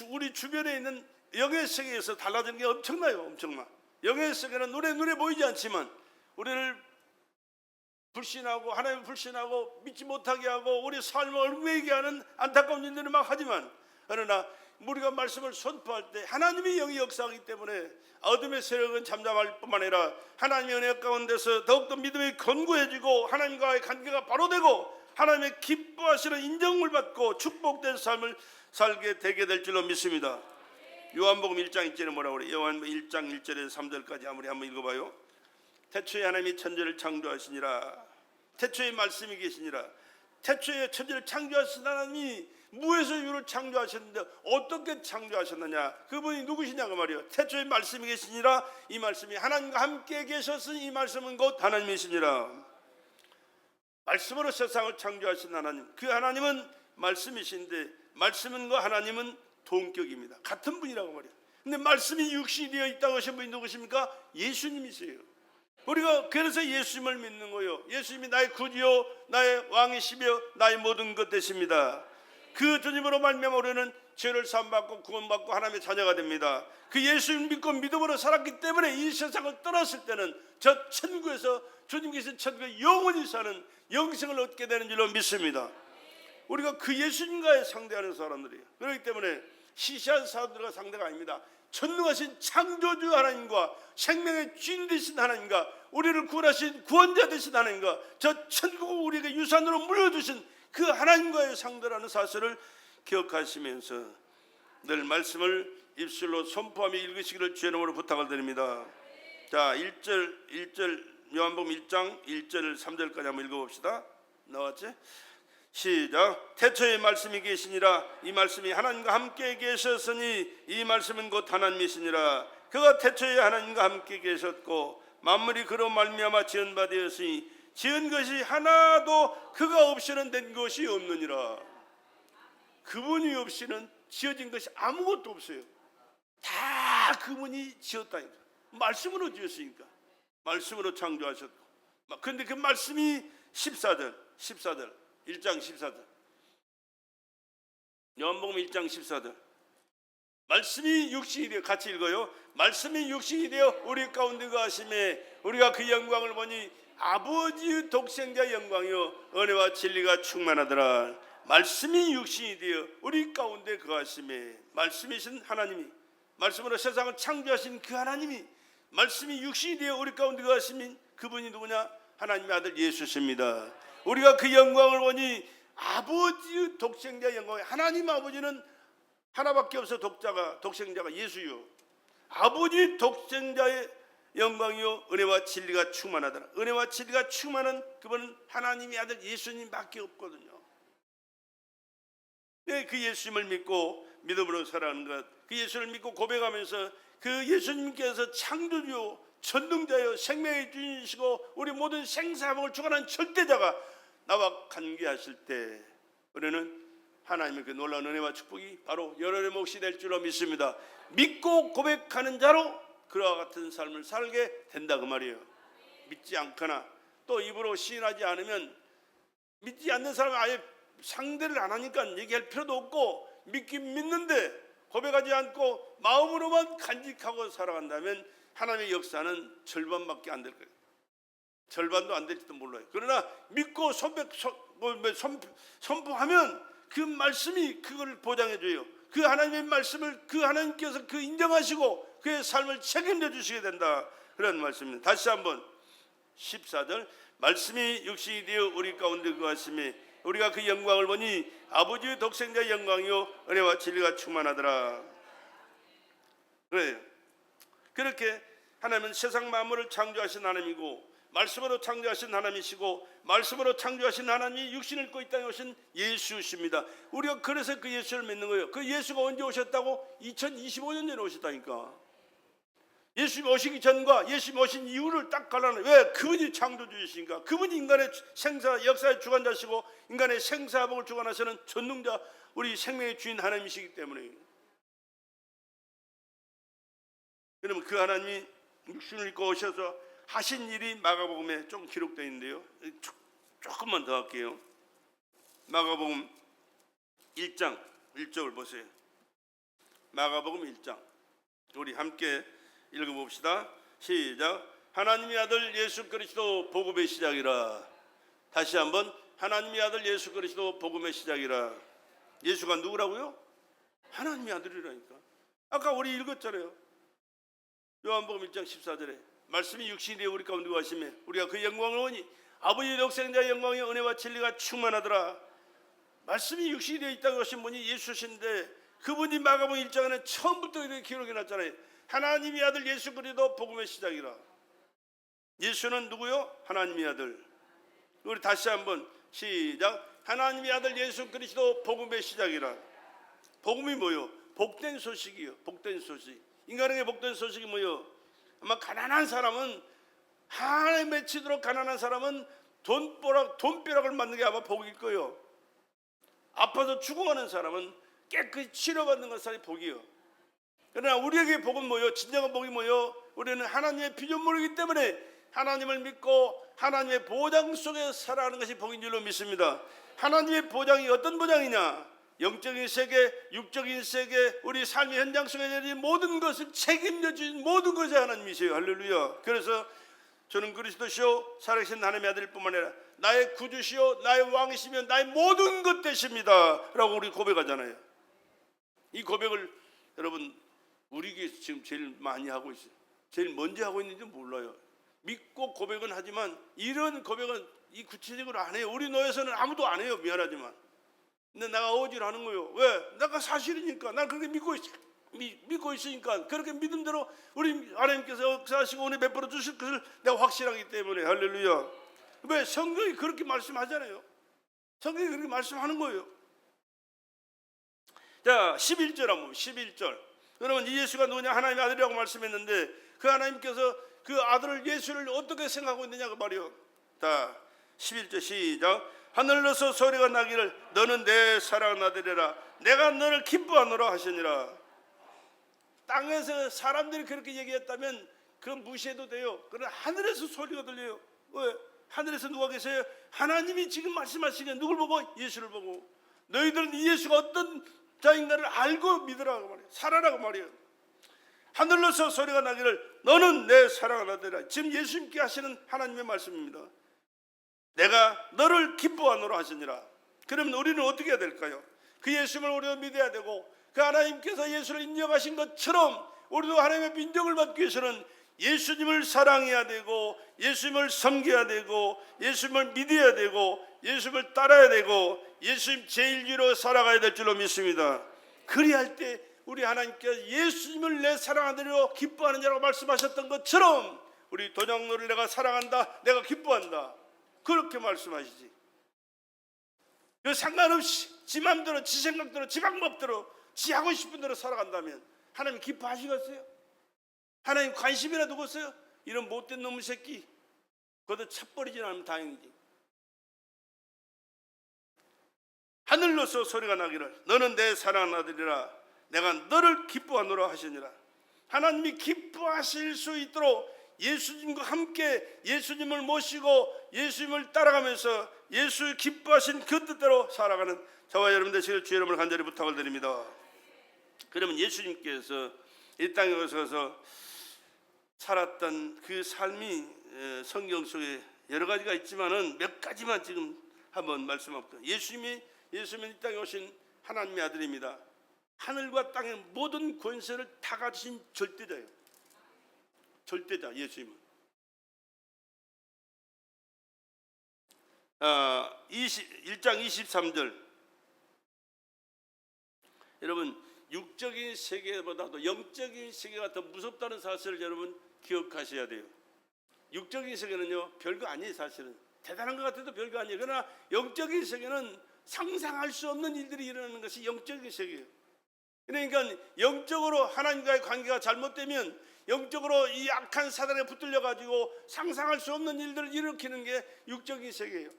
우리 주변에 있는 영의 세계에서 달라지는 게 엄청나요. 엄청나. 영의 세계는 눈에 보이지 않지만 우리를 불신하고 하나님을 불신하고 믿지 못하게 하고 우리 삶을 얼매게 하는 안타까운 일들을 막 하지만, 그러나 우리가 말씀을 선포할 때 하나님의 영이 역사하기 때문에 어둠의 세력은 잠잠할 뿐만 아니라 하나님의 은혜 가운데서 더욱더 믿음이 견고해지고 하나님과의 관계가 바로 되고 하나님의 기뻐하시는 인정을 받고 축복된 삶을 살게 되게 될 줄로 믿습니다. 요한복음 1장 1절에 뭐라고 그래요? 요한복음 1장 1절에서 3절까지 한번 읽어봐요. 태초에 하나님이 천지를 창조하시니라. 태초에 말씀이 계시니라. 태초에 천지를 창조하신 하나님이 무에서 유를 창조하셨는데 어떻게 창조하셨느냐? 그분이 누구시냐고 말이에요. 태초에 말씀이 계시니라. 이 말씀이 하나님과 함께 계셨으니 이 말씀은 곧 하나님이시니라. 말씀으로 세상을 창조하신 하나님, 그 하나님은 말씀이신데 말씀과 하나님은 동격입니다. 같은 분이라고 말이에요. 근데 말씀이 육신이 되어 있다고 하신 분이 누구십니까? 예수님이세요. 우리가 그래서 예수님을 믿는 거예요. 예수님이 나의 구주요 나의 왕이시며 나의 모든 것 되십니다. 그 주님으로 말미암아 우리는 죄를 사함받고 구원받고 하나님의 자녀가 됩니다. 그 예수님 믿고 믿음으로 살았기 때문에 이 세상을 떠났을 때는 저 천국에서 주님 계신 천국에 영원히 사는 영생을 얻게 되는 줄로 믿습니다. 우리가 그 예수님과의 상대하는 사람들이에요. 그렇기 때문에 시시한 사람들과 상대가 아닙니다. 전능하신 창조주 하나님과 생명의 주인 되신 하나님과 우리를 구원하신 구원자 되신 하나님과 저 천국을 우리에게 유산으로 물려주신 그 하나님과의 상대라는 사실을 기억하시면서 늘 말씀을 입술로 선포하며 읽으시기를 주의 이름으로 부탁을 드립니다. 자, 1절 요한복음 1장 1절 3절까지 한번 읽어봅시다. 나왔지? 시작. 태초에 말씀이 계시니라. 이 말씀이 하나님과 함께 계셨으니 이 말씀은 곧 하나님이시니라. 그가 태초에 하나님과 함께 계셨고 만물이 그로 말미암아 지은 바 되었으니 지은 것이 하나도 그가 없이는 된 것이 없느니라. 그분이 없이는 지어진 것이 아무것도 없어요. 다 그분이 지었다니까. 말씀으로 지었으니까. 말씀으로 창조하셨고. 그런데 그 말씀이 14절 1장 14절 요한복음 1장 14절 말씀이 육신이 되어, 같이 읽어요. 말씀이 육신이 되어 우리 가운데 거하심에 우리가 그 영광을 보니 아버지의 독생자 영광이요 은혜와 진리가 충만하더라. 말씀이 육신이 되어 우리 가운데 거하심에, 말씀이신 하나님이, 말씀으로 세상을 창조하신 그 하나님이 말씀이 육신이 되어 우리 가운데 거하심인 그분이 누구냐? 하나님의 아들 예수십니다. 우리가 그 영광을 보니 아버지의 독생자 영광, 하나님 아버지는 하나밖에 없어. 독생자가 예수요. 아버지 독생자의 영광이요 은혜와 진리가 충만하더라. 은혜와 진리가 충만한 그분은 하나님의 아들 예수님밖에 없거든요. 네, 그 예수님을 믿고 믿음으로 살아가는 것, 그 예수를 믿고 고백하면서 그 예수님께서 창조주요 전능자요 생명의 주인이시고 우리 모든 생사함을 주관하는 절대자가 나와 관계하실 때 우리는 하나님의 그 놀라운 은혜와 축복이 바로 여러분의 몫이 될 줄로 믿습니다. 믿고 고백하는 자로 그와 같은 삶을 살게 된다 그 말이에요. 믿지 않거나 또 입으로 시인하지 않으면, 믿지 않는 사람은 아예 상대를 안 하니까 얘기할 필요도 없고, 믿긴 믿는데 고백하지 않고 마음으로만 간직하고 살아간다면 하나님의 역사는 절반밖에 안 될 거예요. 절반도 안 될지도 몰라요. 그러나 믿고 선포하면 그 말씀이 그걸 보장해줘요. 그 하나님의 말씀을 그 하나님께서 그 인정하시고 그의 삶을 책임져 주시게 된다, 그런 말씀입니다. 다시 한번 14절 말씀이 육신이 되어 우리 가운데 거하심에 우리가 그 영광을 보니 아버지의 독생자의 영광이요 은혜와 진리가 충만하더라. 그래요. 그렇게 하나님은 세상 만물을 창조하신 하나님이고 말씀으로 창조하신 하나님이시고 말씀으로 창조하신 하나님이 육신을 입고 이 땅에 오신 예수십니다. 우리가 그래서 그 예수를 믿는 거예요. 그 예수가 언제 오셨다고? 2025년 전에 오셨다니까. 예수님 오시기 전과 예수님 오신 이유를 딱 갈라놔요. 왜? 그분이 창조주이시니까. 그분이 인간의 생사 역사의 주관자시고 인간의 생사복을 주관하시는 전능자, 우리 생명의 주인 하나님이시기 때문에. 그러면 그 하나님이 육신을 입고 오셔서 하신 일이 마가복음에 좀 기록되어 있는데요. 조금만 더 할게요. 마가복음 1장 1절을 보세요. 마가복음 1장 우리 함께 읽어봅시다. 시작. 하나님의 아들 예수 그리스도 복음의 시작이라. 다시 한번 하나님의 아들 예수 그리스도 복음의 시작이라. 예수가 누구라고요? 하나님의 아들이라니까. 아까 우리 읽었잖아요. 요한복음 1장 14절에 말씀이 육신이 되어 우리 가운데 와시매 우리가 그 영광을 보니 아버지의 독생자의 영광의 은혜와 진리가 충만하더라. 말씀이 육신이 되어 있다고 하신 분이 예수신데 그분이 마가복음 1장에는 처음부터 이렇게 기록해 놨잖아요. 하나님의 아들 예수 그리스도 복음의 시작이라. 예수는 누구요? 하나님의 아들. 우리 다시 한번 시작. 하나님의 아들 예수 그리스도 복음의 시작이라. 복음이 뭐요? 복된 소식이요. 복된 소식. 인간에게 복된 소식이 뭐요? 아마 가난한 사람은 하나님 맺히도록 가난한 사람은 돈벼락을 맞는 게 아마 복일 거예요. 아파서 죽어가는 사람은 깨끗이 치료받는 것이 복이요. 그러나 우리에게 복은 뭐요? 진정한 복이 뭐요? 우리는 하나님의 피조물이기 때문에 하나님을 믿고 하나님의 보장 속에 살아가는 것이 복인 줄로 믿습니다. 하나님의 보장이 어떤 보장이냐? 영적인 세계, 육적인 세계, 우리 삶의 현장 속에 내린 모든 것을 책임져 주신 모든 것이 하나님이세요. 할렐루야. 그래서 저는 그리스도시요 살아계신 하나님의 아들일 뿐만 아니라 나의 구주시요 나의 왕이시며 나의 모든 것 되십니다 라고 우리 고백하잖아요. 이 고백을 여러분 우리 교회에서 지금 제일 많이 하고 있어요. 제일 먼저 하고 있는지 몰라요. 믿고 고백은 하지만 이런 고백은 이 구체적으로 안 해요. 우리 노예에서는 아무도 안 해요. 미안하지만. 근데 내가 어지를 하는 거예요. 왜? 내가 사실이니까. 난 그렇게 믿고 있으니까 그렇게 믿음대로 우리 하나님께서 역사하시고 은혜 베풀어 주실 것을 내가 확신하기 때문에. 할렐루야. 왜? 성경이 그렇게 말씀하잖아요. 성경이 그렇게 말씀하는 거예요. 자 11절 한번 11절. 여러분 이 예수가 누구냐? 하나님의 아들이라고 말씀했는데 그 하나님께서 그 아들을 예수를 어떻게 생각하고 있느냐 그 말이요. 자 11절 시작. 하늘로서 소리가 나기를 너는 내 사랑하는 아들이라 내가 너를 기뻐하노라 하시니라. 땅에서 사람들이 그렇게 얘기했다면 그건 무시해도 돼요. 그러나 하늘에서 소리가 들려요. 왜? 하늘에서 누가 계세요? 하나님이 지금 말씀하시는 누굴 보고? 예수를 보고. 너희들은 이 예수가 어떤 자인가를 알고 믿으라고 말이에요. 살아라고 말이에요. 하늘로서 소리가 나기를 너는 내 사랑하는 아들이라. 지금 예수님께 하시는 하나님의 말씀입니다. 내가 너를 기뻐하노라 하시니라. 그러면 우리는 어떻게 해야 될까요? 그 예수님을 우리가 믿어야 되고 그 하나님께서 예수를 인정하신 것처럼 우리도 하나님의 인정을 받기 위해서는 예수님을 사랑해야 되고 예수님을 섬겨야 되고 예수님을 믿어야 되고 예수님을 따라야 되고 예수님 제1위로 살아가야 될 줄로 믿습니다. 그리할 때 우리 하나님께서 예수님을 내 사랑하느라 기뻐하는 자라고 말씀하셨던 것처럼 우리 도장로를 내가 사랑한다, 내가 기뻐한다 그렇게 말씀하시지. 그 상관없이 지 맘대로 지 생각대로 지 방법대로 지 하고 싶은 대로 살아간다면 하나님 기뻐하시겠어요? 하나님 관심이나 두겠어요? 이런 못된 놈의 새끼 그것도 차버리지 않으면 다행이지. 하늘로서 소리가 나기를 너는 내 사랑하는 아들이라 내가 너를 기뻐하노라 하시니라. 하나님이 기뻐하실 수 있도록 예수님과 함께 예수님을 모시고 예수님을 따라가면서 예수 기뻐하신 그 뜻대로 살아가는 저와 여러분 되시길 주의 이름으로 간절히 부탁을 드립니다. 그러면 예수님께서 이 땅에 오셔서 살았던 그 삶이 성경 속에 여러 가지가 있지만은 몇 가지만 지금 한번 말씀할게요. 예수님은 이 땅에 오신 하나님의 아들입니다. 하늘과 땅의 모든 권세를 다 가지신 절대자예요. 절대자 예수님은. 1장 23절. 여러분 육적인 세계보다도 영적인 세계가 더 무섭다는 사실을 여러분 기억하셔야 돼요. 육적인 세계는요 별거 아니에요. 사실은 대단한 것 같아도 별거 아니에요. 그러나 영적인 세계는 상상할 수 없는 일들이 일어나는 것이 영적인 세계예요. 그러니까 영적으로 하나님과의 관계가 잘못되면 영적으로 이 악한 사단에 붙들려 가지고 상상할 수 없는 일들을 일으키는 게 육적인 세계예요.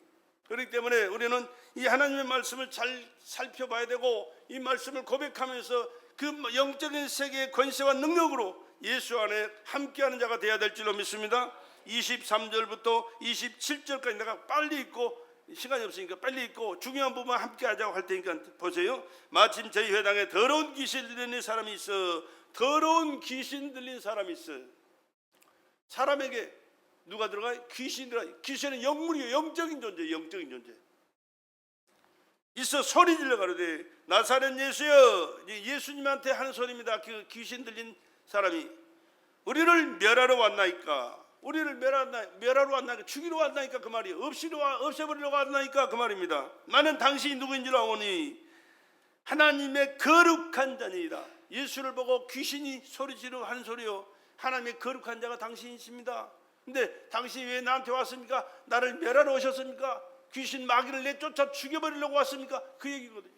그렇기 때문에 우리는 이 하나님의 말씀을 잘 살펴봐야 되고 이 말씀을 고백하면서 그 영적인 세계의 권세와 능력으로 예수 안에 함께하는 자가 되어야 될 줄로 믿습니다. 23절부터 27절까지 내가 빨리 읽고 시간이 없으니까 빨리 읽고 중요한 부분 함께 하자고 할 테니까 보세요. 마침 저희 회당에 더러운 귀신 들리는 사람이 있어. 더러운 귀신 들린 사람이 있어요. 사람에게 누가 들어가요? 귀신이 들어가요. 귀신은 영물이에요. 영적인 존재, 영적인 존재. 있어 소리 질러 가로되 나사렛 예수여. 예수님한테 하는 소리입니다. 그 귀신 들린 사람이 우리를 멸하러 왔나이까? 우리를 멸하러 왔나이까? 죽이러 왔나이까? 그 말이에요. 없애버리려고 왔나이까? 그 말입니다. 나는 당신이 누구인 줄 아오니 하나님의 거룩한 자니이다. 예수를 보고 귀신이 소리 지르고 하는 소리요. 하나님의 거룩한 자가 당신이십니다. 근데 당신이 왜 나한테 왔습니까? 나를 멸하러 오셨습니까? 귀신 마귀를 내쫓아 죽여버리려고 왔습니까? 그 얘기거든요.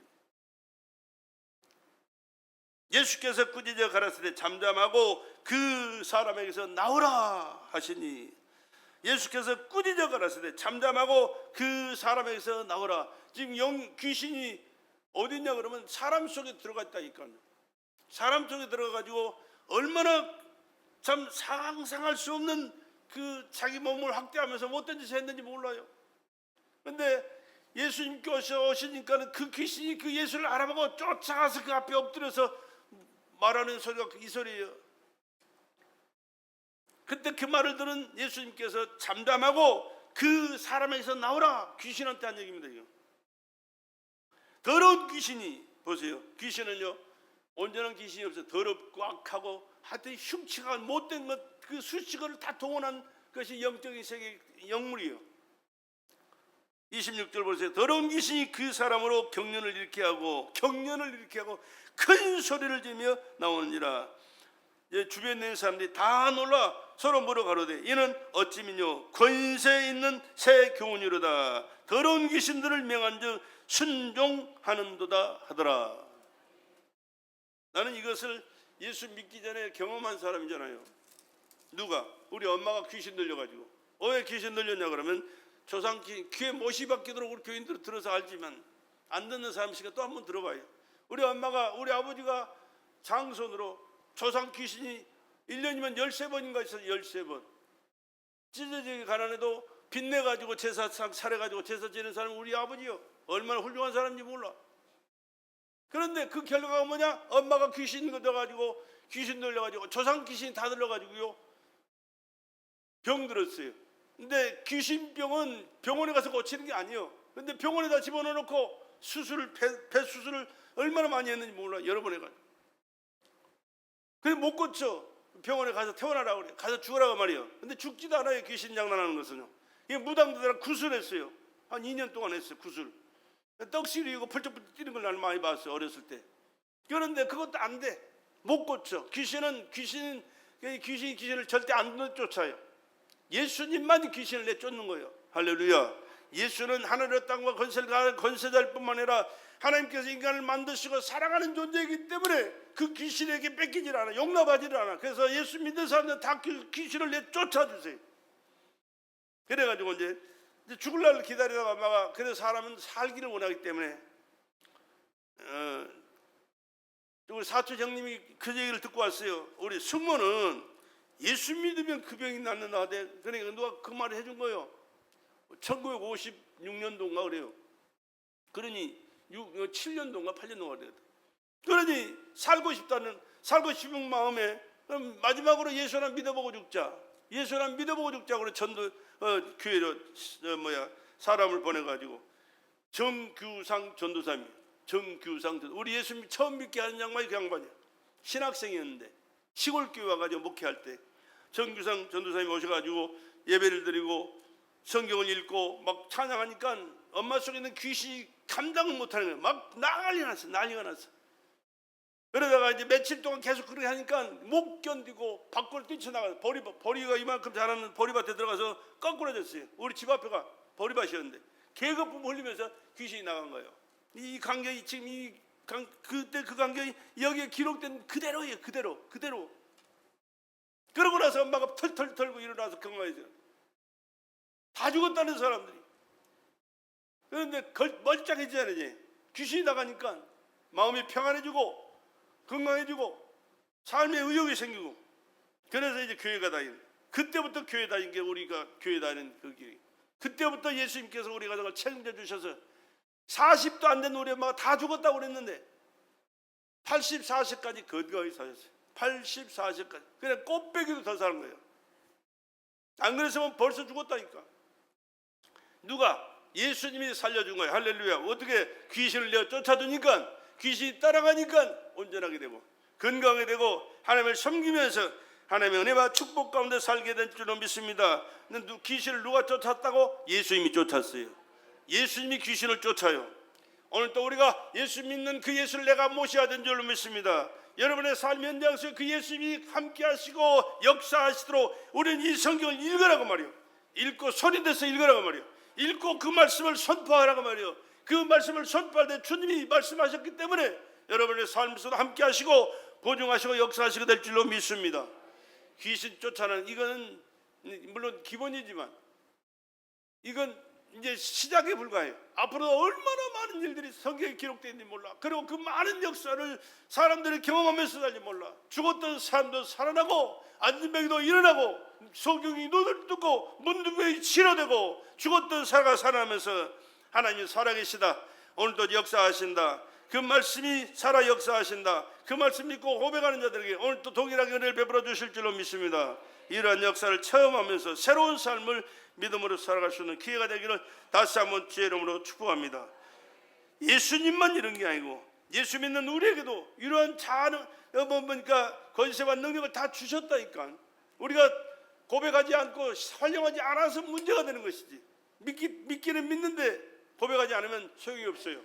예수께서 꾸짖어 가라사대 잠잠하고 그 사람에게서 나오라 하시니 예수께서 꾸짖어 가라사대 잠잠하고 그 사람에게서 나오라. 지금 귀신이 어딨냐 그러면 사람 속에 들어가 있다니까요. 사람 속에 들어가가지고 얼마나 참 상상할 수 없는 그 자기 몸을 확대하면서 못된 짓을 했는지 몰라요. 그런데 예수님께 오시니까 그 귀신이 그 예수를 알아보고 쫓아가서 그 앞에 엎드려서 말하는 소리가 이 소리예요. 그때 그 말을 들은 예수님께서 잠잠하고 그 사람에게서 나오라. 귀신한테 한 얘기입니다. 이거. 더러운 귀신이 보세요. 귀신은요 온전한 귀신이 없어요. 더럽고 악하고 하여튼 흉측한 못된 것 그 수식어를 다 동원한 것이 영적인 세계 영물이에요. 26절 보세요. 더러운 귀신이 그 사람으로 경련을 일으키게 하고 큰 소리를 지며 나오느니라. 주변에 있는 사람들이 다 놀라 서로 물어 가로되 이는 어찌미뇨 권세 있는 새 교훈이로다. 더러운 귀신들을 명한즉 순종하는도다 하더라. 나는 이것을 예수 믿기 전에 경험한 사람이잖아요. 누가? 우리 엄마가 귀신 들려가지고. 왜 귀신 들렸냐 그러면 조상 귀에 못이 박히도록 우리 교인들은 들어서 알지만 안 듣는 사람 있으니까 또 한번 들어봐요. 우리 아버지가 장손으로 조상 귀신이 1년이면 13번인가 있어요. 13번. 찢어지기 가난해도 빚내가지고 제사상 차려가지고 제사 지내는 사람은 우리 아버지요. 얼마나 훌륭한 사람인지 몰라. 그런데 그 결과가 뭐냐? 엄마가 귀신 들어가지고 귀신 들려가지고 조상 귀신이 다 들려가지고요 병 들었어요. 근데 귀신병은 병원에 가서 고치는 게 아니에요. 근데 병원에다 집어넣어놓고 폐 수술을 얼마나 많이 했는지 몰라. 여러 번 해가지고. 그래 못 고쳐. 병원에 가서 태어나라고 그래. 가서 죽으라고 말이에요. 근데 죽지도 않아요. 귀신 장난하는 것은요. 이게 무당들이랑 구슬했어요. 한 2년 동안 했어요. 구슬. 떡시리고 펄쩍펄쩍 뛰는 걸 나는 많이 봤어요. 어렸을 때. 그런데 그것도 안 돼. 못 고쳐. 귀신은 귀신을 절대 안 쫓아요. 예수님만 귀신을 내쫓는 거예요. 할렐루야. 예수는 하늘의 땅과 권세자일 뿐만 아니라 하나님께서 인간을 만드시고 사랑하는 존재이기 때문에 그 귀신에게 뺏기질 않아. 용납하지를 않아. 그래서 예수 믿는 사람들은 다 귀신을 내쫓아주세요. 그래가지고 이제 죽을 날을 기다리다가 엄마가 그래서 사람은 살기를 원하기 때문에 우리 사촌 형님이 그 얘기를 듣고 왔어요. 우리 숙모는 예수 믿으면 그 병이 낫는다 하대. 그러니까 누가 그 말을 해준 거예요. 1956년도인가 그래요. 그러니 7년도인가 8년도인가 그래요. 그러니 살고 싶은 마음에 그럼 마지막으로 예수 하나 믿어보고 죽자. 예수 하나 믿어보고 죽자. 그래 교회로 사람을 보내가지고 정규상 전도사님. 우리 예수 처음 믿게 하는 양반이 그 양반이야. 신학생이었는데 시골 교회 와가지고 목회할 때 정규상 전도사님이 오셔가지고 예배를 드리고 성경을 읽고 막 찬양하니까 엄마 속에 있는 귀신이 감당을 못하는 거예요. 막 난리가 났어. 그러다가 이제 며칠 동안 계속 그렇게 하니까 못 견디고 밖으로 뛰쳐나가서 보리가 이만큼 자라는 보리밭에 들어가서 거꾸러졌어요. 우리 집 앞에가 보리밭이었는데 계급품 흘리면서 귀신이 나간 거예요. 이 광경이 지금 그때 그 광경이 여기에 기록된 그대로예요. 그대로. 그러고 나서 엄마가 털털 털고 일어나서 경화해서 다 죽었다는 사람들이. 그런데 멀쩡해지잖아요. 귀신이 나가니까 마음이 평안해지고 건강해지고 삶의 의욕이 생기고, 그래서 이제 교회가 다니는, 그때부터 교회 다닌 게 우리가 교회 다니는 그 길이. 그때부터 예수님께서 우리 가정을 책임져 주셔서 40도 안 된 우리 엄마가 다 죽었다고 그랬는데 84세까지 건강하게 사셨어요. 84세까지. 그냥 꽃배기도 더 사는 거예요. 안 그랬으면 벌써 죽었다니까. 누가? 예수님이 살려준 거예요. 할렐루야. 어떻게? 귀신을 내어 쫓아주니까, 귀신이 따라가니까 온전하게 되고 건강하게 되고 하나님을 섬기면서 하나님의 은혜와 축복 가운데 살게 될 줄로 믿습니다. 귀신을 누가 쫓았다고? 예수님이 쫓았어요. 예수님이 귀신을 쫓아요. 오늘 또 우리가 예수 믿는 그 예수를 내가 모셔야 되는 줄로 믿습니다. 여러분의 삶 현장에서 그 예수님이 함께 하시고 역사하시도록 우리는 이 성경을 읽으라고 말이요. 읽고 소리내서 읽으라고 말이요. 읽고 그 말씀을 선포하라고 말이요. 그 말씀을 선포할 때 주님이 말씀하셨기 때문에 여러분의 삶에서도 함께 하시고 보증하시고 역사하시게 될 줄로 믿습니다. 귀신 쫓아내는 이거는 물론 기본이지만 이건 이제 시작에 불과해요. 앞으로 얼마나 많은 일들이 성경에 기록되어 있는지 몰라. 그리고 그 많은 역사를 사람들이 경험하면서 살지 몰라. 죽었던 사람도 살아나고 안진뱅이도 일어나고 소경이 눈을 뜨고 문둥병이 치료되고 죽었던 사람가 살아나면서 하나님이 살아계시다. 오늘도 역사하신다. 그 말씀이 살아 역사하신다. 그 말씀 믿고 고백하는 자들에게 오늘 또 동일하게 은혜를 베풀어 주실 줄로 믿습니다. 이러한 역사를 체험하면서 새로운 삶을 믿음으로 살아갈 수 있는 기회가 되기를 다시 한번 주의 이름으로 축복합니다. 예수님만 이런 게 아니고 예수 믿는 우리에게도 이러한 보니까 권세와 능력을 다 주셨다니까. 우리가 고백하지 않고 활용하지 않아서 문제가 되는 것이지. 믿기는 믿는데 고백하지 않으면 소용이 없어요.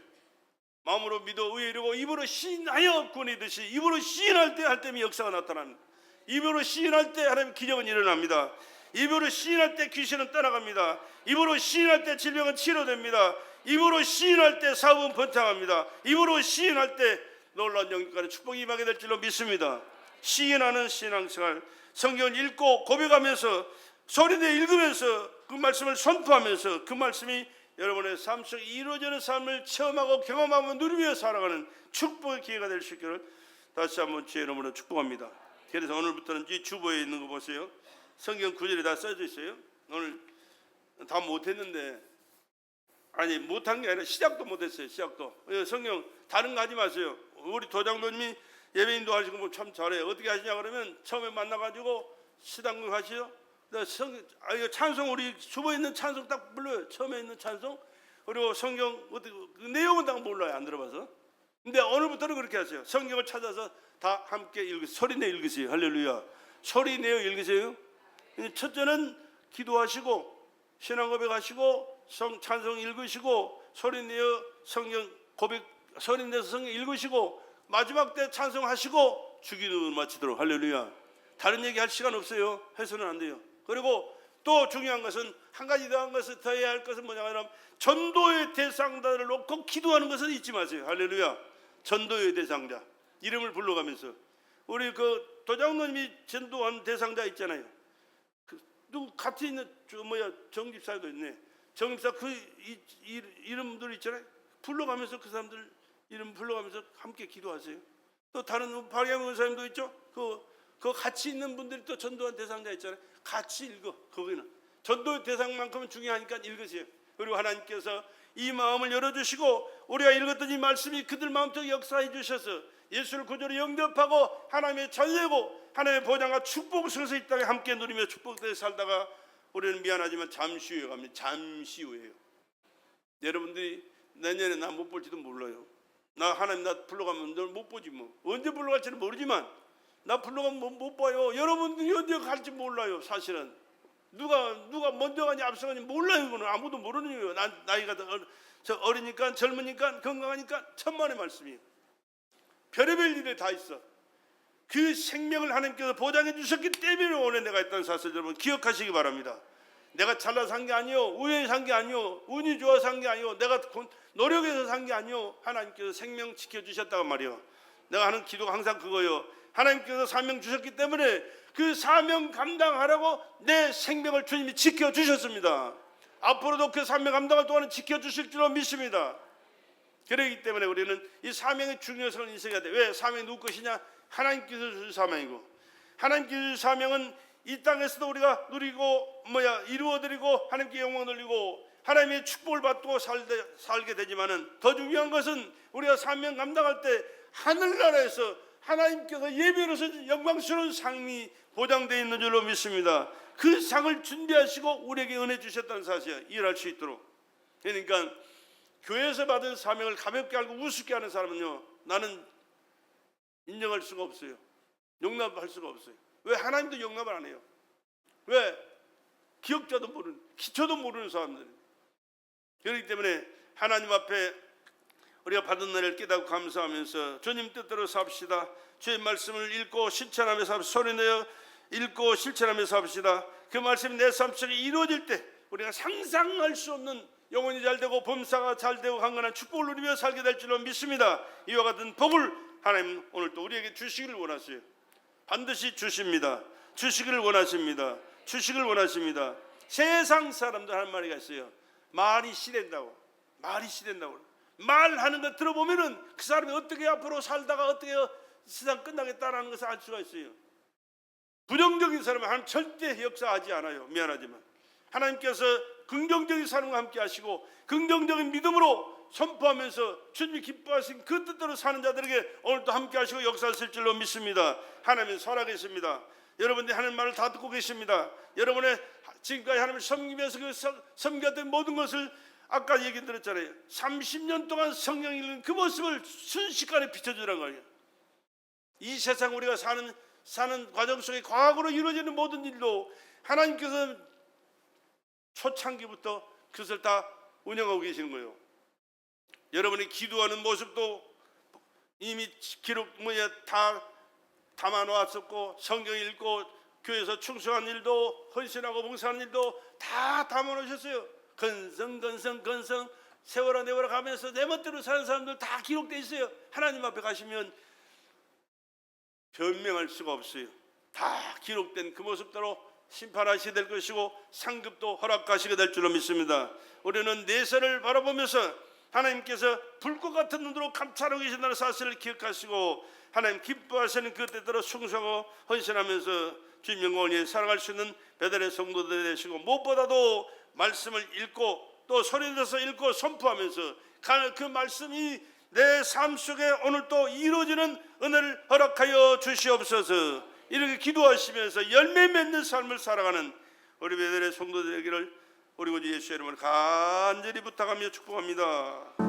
마음으로 믿어 의에 이르고 입으로 시인하여 구원이듯이 입으로 시인할 때 할 때면 역사가 나타납니다. 입으로 시인할 때 하나님 기적은 일어납니다. 입으로 시인할 때 귀신은 떠나갑니다. 입으로 시인할 때 질병은 치료됩니다. 입으로 시인할 때 사업은 번창합니다. 입으로 시인할 때 놀라운 영역간의 축복이 임하게 될 줄로 믿습니다. 시인하는 신앙생활, 성경을 읽고 고백하면서 소리내어 읽으면서 그 말씀을 선포하면서 그 말씀이 여러분의 삶 속에 이루어지는 삶을 체험하고 경험하고 누리며 살아가는 축복의 기회가 될 수 있기를 다시 한번 주의 이름으로 축복합니다. 그래서 오늘부터는 이 주보에 있는 거 보세요. 성경 구절이 다 써져 있어요. 오늘 다 못했는데, 아니 못한 게 아니라 시작도 못했어요. 시작도. 성경 다른 거 하지 마세요. 우리 도장로님이 예배인도 하시고 참 잘해요. 어떻게 하시냐 그러면 처음에 만나가지고 시당극 하시죠. 찬송, 우리 주보에 있는 찬송 딱 불러요. 처음에 있는 찬송. 그리고 성경 그 내용은 다 몰라요. 안 들어봐서. 근데 오늘부터는 그렇게 하세요. 성경을 찾아서 다 함께 소리내어 읽으세요. 할렐루야. 소리내어 읽으세요. 첫째는 기도하시고 신앙 고백하시고 찬송 읽으시고 소리내어 성경 고백 소리내서 성경 읽으시고 마지막 때 찬송하시고 주기도를 마치도록. 할렐루야. 다른 얘기 할 시간 없어요. 해서는 안 돼요. 그리고 또 중요한 것은 한 가지 더 한 것을 더 해야 할 것은 뭐냐 하면 전도의 대상자를 놓고 기도하는 것은 잊지 마세요. 할렐루야. 전도의 대상자 이름을 불러가면서 우리 그 도장로님이 전도한 대상자 있잖아요. 누구 같이 있는 정집사도 있네. 정집사 그 이름들 있잖아요. 불러가면서 그 사람들 이름 불러가면서 함께 기도하세요. 또 다른 박양훈 원사님도 있죠. 그 같이 있는 분들이 또 전도한 대상자 있잖아요. 같이 읽어. 거기는 전도의 대상만큼은 중요하니까 읽으세요. 그리고 하나님께서 이 마음을 열어주시고 우리가 읽었던 이 말씀이 그들 마음속에 역사해 주셔서 예수를 구주로 영접하고 하나님의 자녀고 하나님의 보장과 축복을 서서 이 땅에 함께 누리며 축복되어 살다가 우리는 미안하지만 잠시 후에 갑니다. 잠시 후에요. 여러분들이 내년에 나 못 볼지도 몰라요. 나 하나님 나 불러가면 널 못 보지 뭐. 언제 불러갈지는 모르지만 나 불러가면 못 봐요. 여러분들이 언제 갈지 몰라요. 사실은 누가 먼저 가니 앞서 가니 몰라요. 그거는 아무도 모르는 거예요. 나이가 어리니까 젊으니까 건강하니까 천만의 말씀이에요. 별의별 일이 다 있어. 그 생명을 하나님께서 보장해 주셨기 때문에 오늘 내가 있다는 사실 여러분 기억하시기 바랍니다. 내가 잘나서 산 게 아니요, 우연히 산 게 아니요, 운이 좋아서 산 게 아니요, 내가 노력해서 산 게 아니요, 하나님께서 생명 지켜주셨다고 말이요. 내가 하는 기도가 항상 그거요. 하나님께서 사명 주셨기 때문에 그 사명 감당하라고 내 생명을 주님이 지켜주셨습니다. 앞으로도 그 사명 감당할 동안은 지켜주실 줄로 믿습니다. 그렇기 때문에 우리는 이 사명의 중요성을 인식해야 돼. 왜? 사명이 누구 것이냐? 하나님께서 주신 사명이고, 하나님께서 주신 사명은 이 땅에서도 우리가 누리고 이루어드리고 하나님께 영광을 돌리고 하나님의 축복을 받고 살게 되지만은 더 중요한 것은 우리가 사명 감당할 때 하늘나라에서 하나님께서 예비로서 영광스러운 상이 보장되어 있는 줄로 믿습니다. 그 상을 준비하시고 우리에게 은혜 주셨다는 사실을 이해할 수 있도록. 그러니까 교회에서 받은 사명을 가볍게 알고 우습게 하는 사람은요, 나는 인정할 수가 없어요. 용납할 수가 없어요. 왜? 하나님도 용납을 안 해요. 왜? 기억자도 모르는, 기초도 모르는 사람들. 그렇기 때문에 하나님 앞에 우리가 받은 은혜를 깨닫고 감사하면서 주님 뜻대로 삽시다. 주의 말씀을 읽고 실천하면서 삽시다. 소리내어 읽고 실천하면서 삽시다. 그 말씀이 내 삶 속에 이루어질 때 우리가 상상할 수 없는 영혼이 잘되고 범사가 잘되고 강건한 축복을 누리며 살게 될 줄로 믿습니다. 이와 같은 복을 하나님 오늘 또 우리에게 주시기를 원하세요. 반드시 주십니다. 주시기를 원하십니다. 주시기를 원하십니다. 세상 사람들 하는 말이 있어요. 말이 시된다고. 말이 시된다고. 말하는 거 들어보면은 그 사람이 어떻게 앞으로 살다가 어떻게 세상 끝나겠다라는 것을 알 수가 있어요. 부정적인 사람은 하나님 절대 역사하지 않아요. 미안하지만 하나님께서 긍정적인 사람과 함께 하시고 긍정적인 믿음으로 선포하면서 주님이 기뻐하신 그 뜻대로 사는 자들에게 오늘도 함께 하시고 역사하실 줄로 믿습니다. 하나님은 살아계십니다. 여러분들이 하는 말을 다 듣고 계십니다. 여러분의 지금까지 하나님을 섬기면서 그 섬겼던 모든 것을 아까 얘기 들었잖아요. 30년 동안 성경 읽는 그 모습을 순식간에 비춰주라는 거예요. 이 세상 우리가 사는 과정 속에 과학으로 이루어지는 모든 일도 하나님께서 초창기부터 그것을 다 운영하고 계시는 거예요. 여러분이 기도하는 모습도 이미 다 담아놓았었고, 성경 읽고 교회에서 충성한 일도 헌신하고 봉사하는 일도 다 담아놓으셨어요. 건성 세월아 내월아 가면서 내 멋대로 사는 사람들 다 기록되어 있어요. 하나님 앞에 가시면 변명할 수가 없어요. 다 기록된 그 모습대로 심판하시게 될 것이고 상급도 허락하시게 될 줄로 믿습니다. 우리는 내세를 바라보면서 하나님께서 불꽃 같은 눈으로 감찰하고 계신다는 사실을 기억하시고 하나님 기뻐하시는 그 뜻대로 충성하고 헌신하면서 주님 영광을 위해 살아갈 수 있는 베델의 성도들이 되시고, 무엇보다도 말씀을 읽고 또 소리내서 읽고 선포하면서 그 말씀이 내 삶 속에 오늘 또 이루어지는 은혜를 허락하여 주시옵소서. 이렇게 기도하시면서 열매 맺는 삶을 살아가는 우리 베델의 성도들 되기를 우리 구주 예수의 이름으로 간절히 부탁하며 축복합니다.